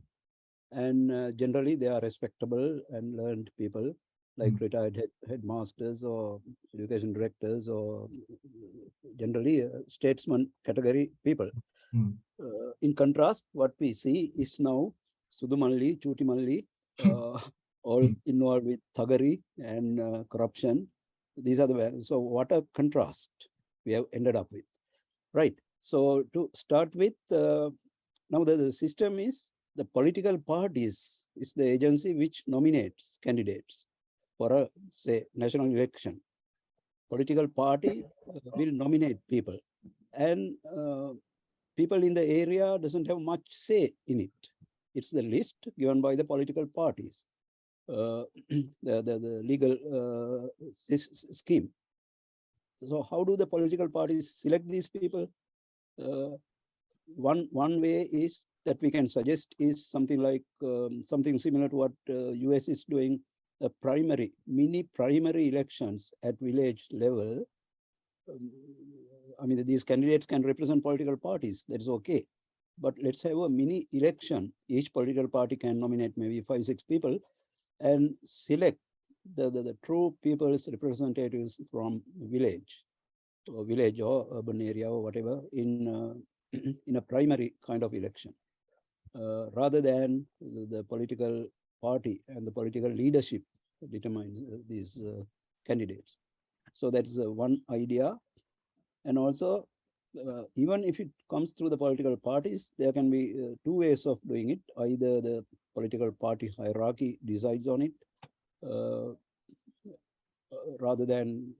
and generally they are respectable and learned people, like retired headmasters or education directors, or generally statesman category people. In contrast, what we see is now Sudumalli, Chutimalli, all involved with thuggery and corruption. These are the, so what a contrast we have ended up with, right? So to start with, now the system is the political parties is the agency which nominates candidates for a, say, national election. Political party will nominate people, and people in the area doesn't have much say in it. It's the list given by the political parties, the legal scheme. So how do the political parties select these people? One way is that we can suggest is something like something similar to what US is doing, mini primary elections at village level. I mean, these candidates can represent political parties, that is okay. But let's have a mini election. Each political party can nominate maybe 5-6 people and select the true people's representatives from village or urban area or whatever in in a primary kind of election, rather than the political party and the political leadership determines these candidates. So that's one idea. And also, even if it comes through the political parties, there can be two ways of doing it. Either the political party hierarchy decides on it, rather than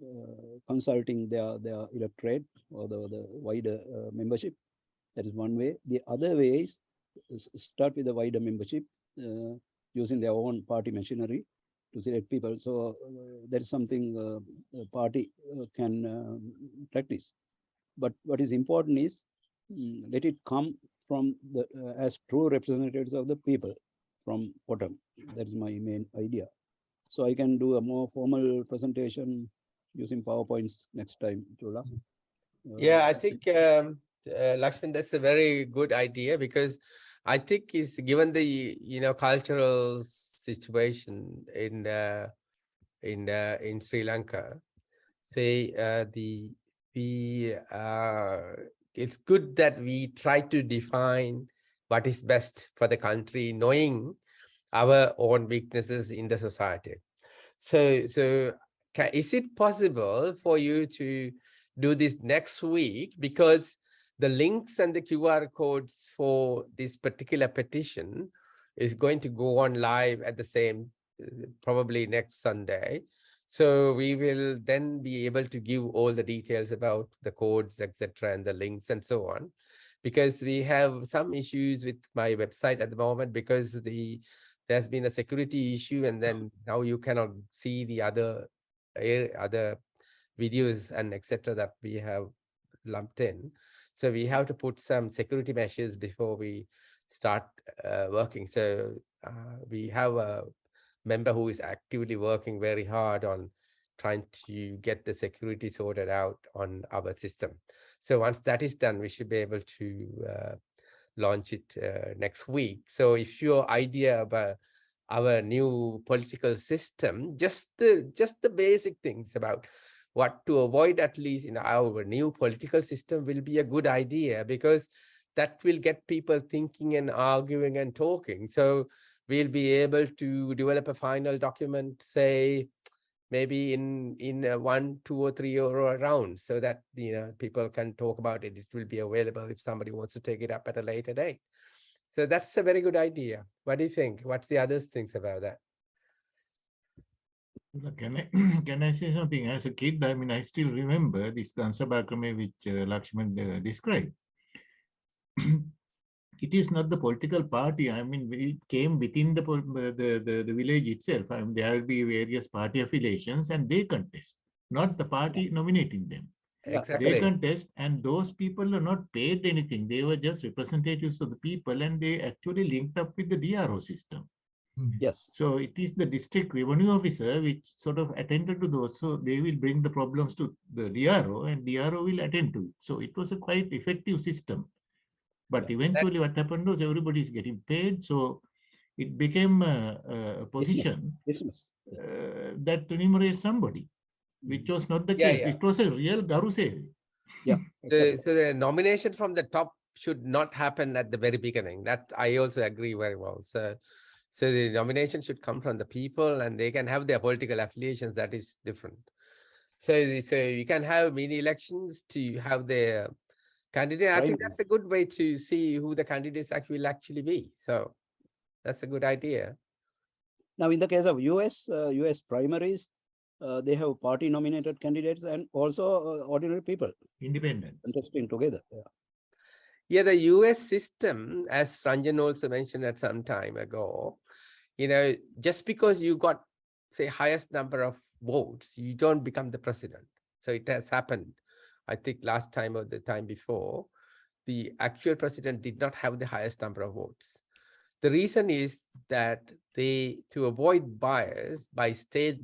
consulting their electorate or the wider membership. That is one way. The other way is start with the wider membership, using their own party machinery to select people. So that is something a party can practice. But what is important is let it come from the as true representatives of the people from bottom. That is my main idea. So I can do a more formal presentation using PowerPoints next time, Chula. Yeah, I think Lakshman, that's a very good idea, because I think is given the cultural situation in Sri Lanka, say it's good that we try to define what is best for the country, knowing our own weaknesses in the society. So is it possible for you to do this next week? Because the links and the QR codes for this particular petition is going to go on live at the same, probably next Sunday. So we will then be able to give all the details about the codes, etc., and the links and so on, because we have some issues with my website at the moment, because there's been a security issue, and then now you cannot see the other videos and etc. that we have lumped in. So we have to put some security measures before we start working. So we have a member who is actively working very hard on trying to get the security sorted out on our system. So once that is done, we should be able to launch it next week. So if your idea about our new political system, just the basic things about what to avoid, at least in our new political system, will be a good idea, because that will get people thinking and arguing and talking. So we'll be able to develop a final document, say maybe in 1, 2, or 3 rounds, so that people can talk about it. It will be available if somebody wants to take it up at a later date. So that's a very good idea. What do you think? What's the other things about that? Can I say something? As a kid, I mean, I still remember this Gansabakrame which Lakshman described. It is not the political party. I mean, it came within the village itself. I mean, there will be various party affiliations, and they contest, not the party nominating them. Exactly. They contest, and those people are not paid anything. They were just representatives of the people, and they actually linked up with the DRO system. Yes. So it is the district revenue officer which sort of attended to those. So they will bring the problems to the DRO, and DRO will attend to it. So it was a quite effective system. But eventually what happened was everybody is getting paid. So it became a position that remunerates somebody, which was not the case. It was a real Garuse. Yeah. So the nomination from the top should not happen at the very beginning. That I also agree very well. So the nomination should come from the people, and they can have their political affiliations. That is different. So you can have mini elections to have their candidate. I think that's a good way to see who the candidates will actually be. So That's a good idea. Now, in the case of US primaries, they have party nominated candidates and also ordinary people Independent. contesting together. Yeah. Yeah, the US system, as Ranjan also mentioned at some time ago, just because you got, say, highest number of votes, you don't become the president. So it has happened, I think last time or the time before, the actual president did not have the highest number of votes. The reason is that to avoid bias by state,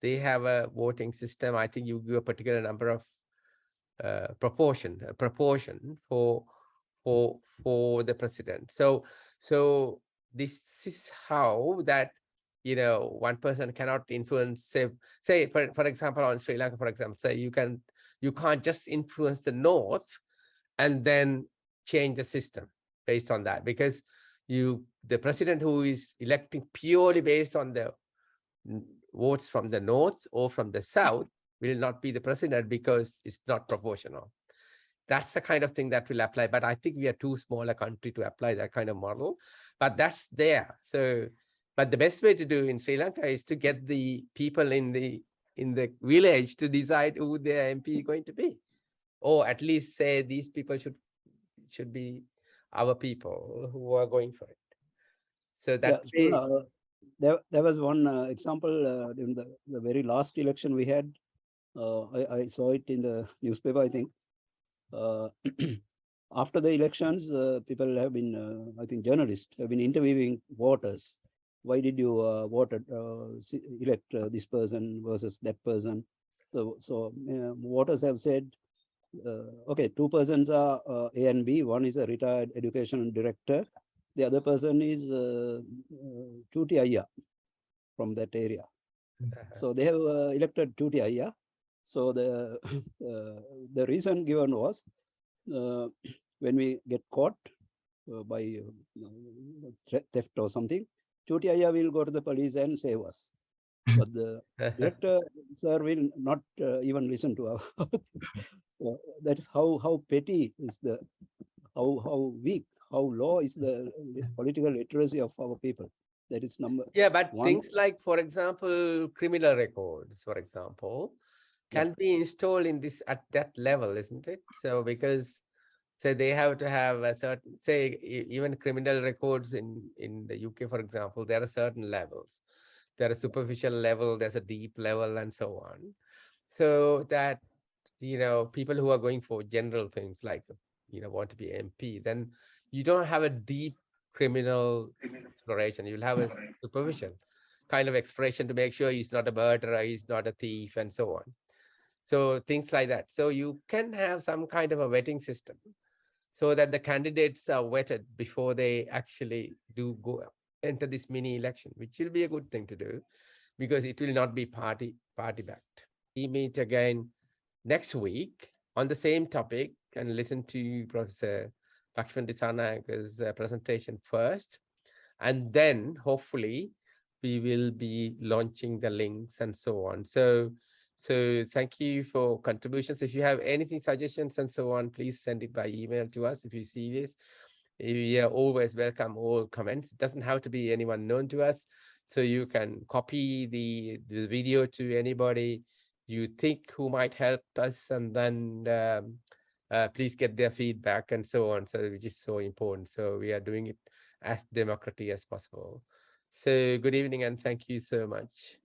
they have a voting system. I think you give a particular number of proportion for the president. So this is how that one person cannot influence. Say for example, on Sri Lanka, for example, say you can't just influence the north and then change the system based on that, because the president who is electing purely based on the votes from the north or from the south will not be the president because it's not proportional. That's the kind of thing that will apply. But I think we are too small a country to apply that kind of model. But that's there. So, but the best way to do in Sri Lanka is to get the people in the village to decide who their MP is going to be, or at least say these people should be our people who are going for it. So that way, there was one example in the very last election we had. I saw it in the newspaper, I think. After the elections, people have been, I think journalists have been interviewing voters. Why did you elect this person versus that person? So voters have said, okay, two persons are A and B. One is a retired education director. The other person is Tuti Ayya from that area. So they have elected Tuti Ayya. So the reason given was, when we get caught by theft or something, Tuti Ayya will go to the police and save us. But the director, sir, will not even listen to our. So that is how petty is how weak, how low is the political literacy of our people. That is number. Yeah, but one. things like, for example, criminal records, for example, can be installed in this at that level, isn't it? So because say they have to have a certain, say even criminal records in the UK, for example, there are certain levels. There are superficial level, there's a deep level, and so on. So that people who are going for general things like want to be MP, then you don't have a deep criminal exploration. You'll have a superficial kind of expression to make sure he's not a murderer, he's not a thief, and so on. So things like that. So you can have some kind of a vetting system so that the candidates are vetted before they actually do go enter this mini election, which will be a good thing to do because it will not be party backed. We meet again next week on the same topic and listen to Professor Lakshman Dissanayaka's presentation first. And then hopefully we will be launching the links and so on. So thank you for contributions. If you have anything, suggestions and so on, please send it by email to us if you see this. We are always welcome all comments. It doesn't have to be anyone known to us. So you can copy the video to anybody you think who might help us, and then please get their feedback and so on. So which is so important. So we are doing it as democratic as possible. So good evening and thank you so much.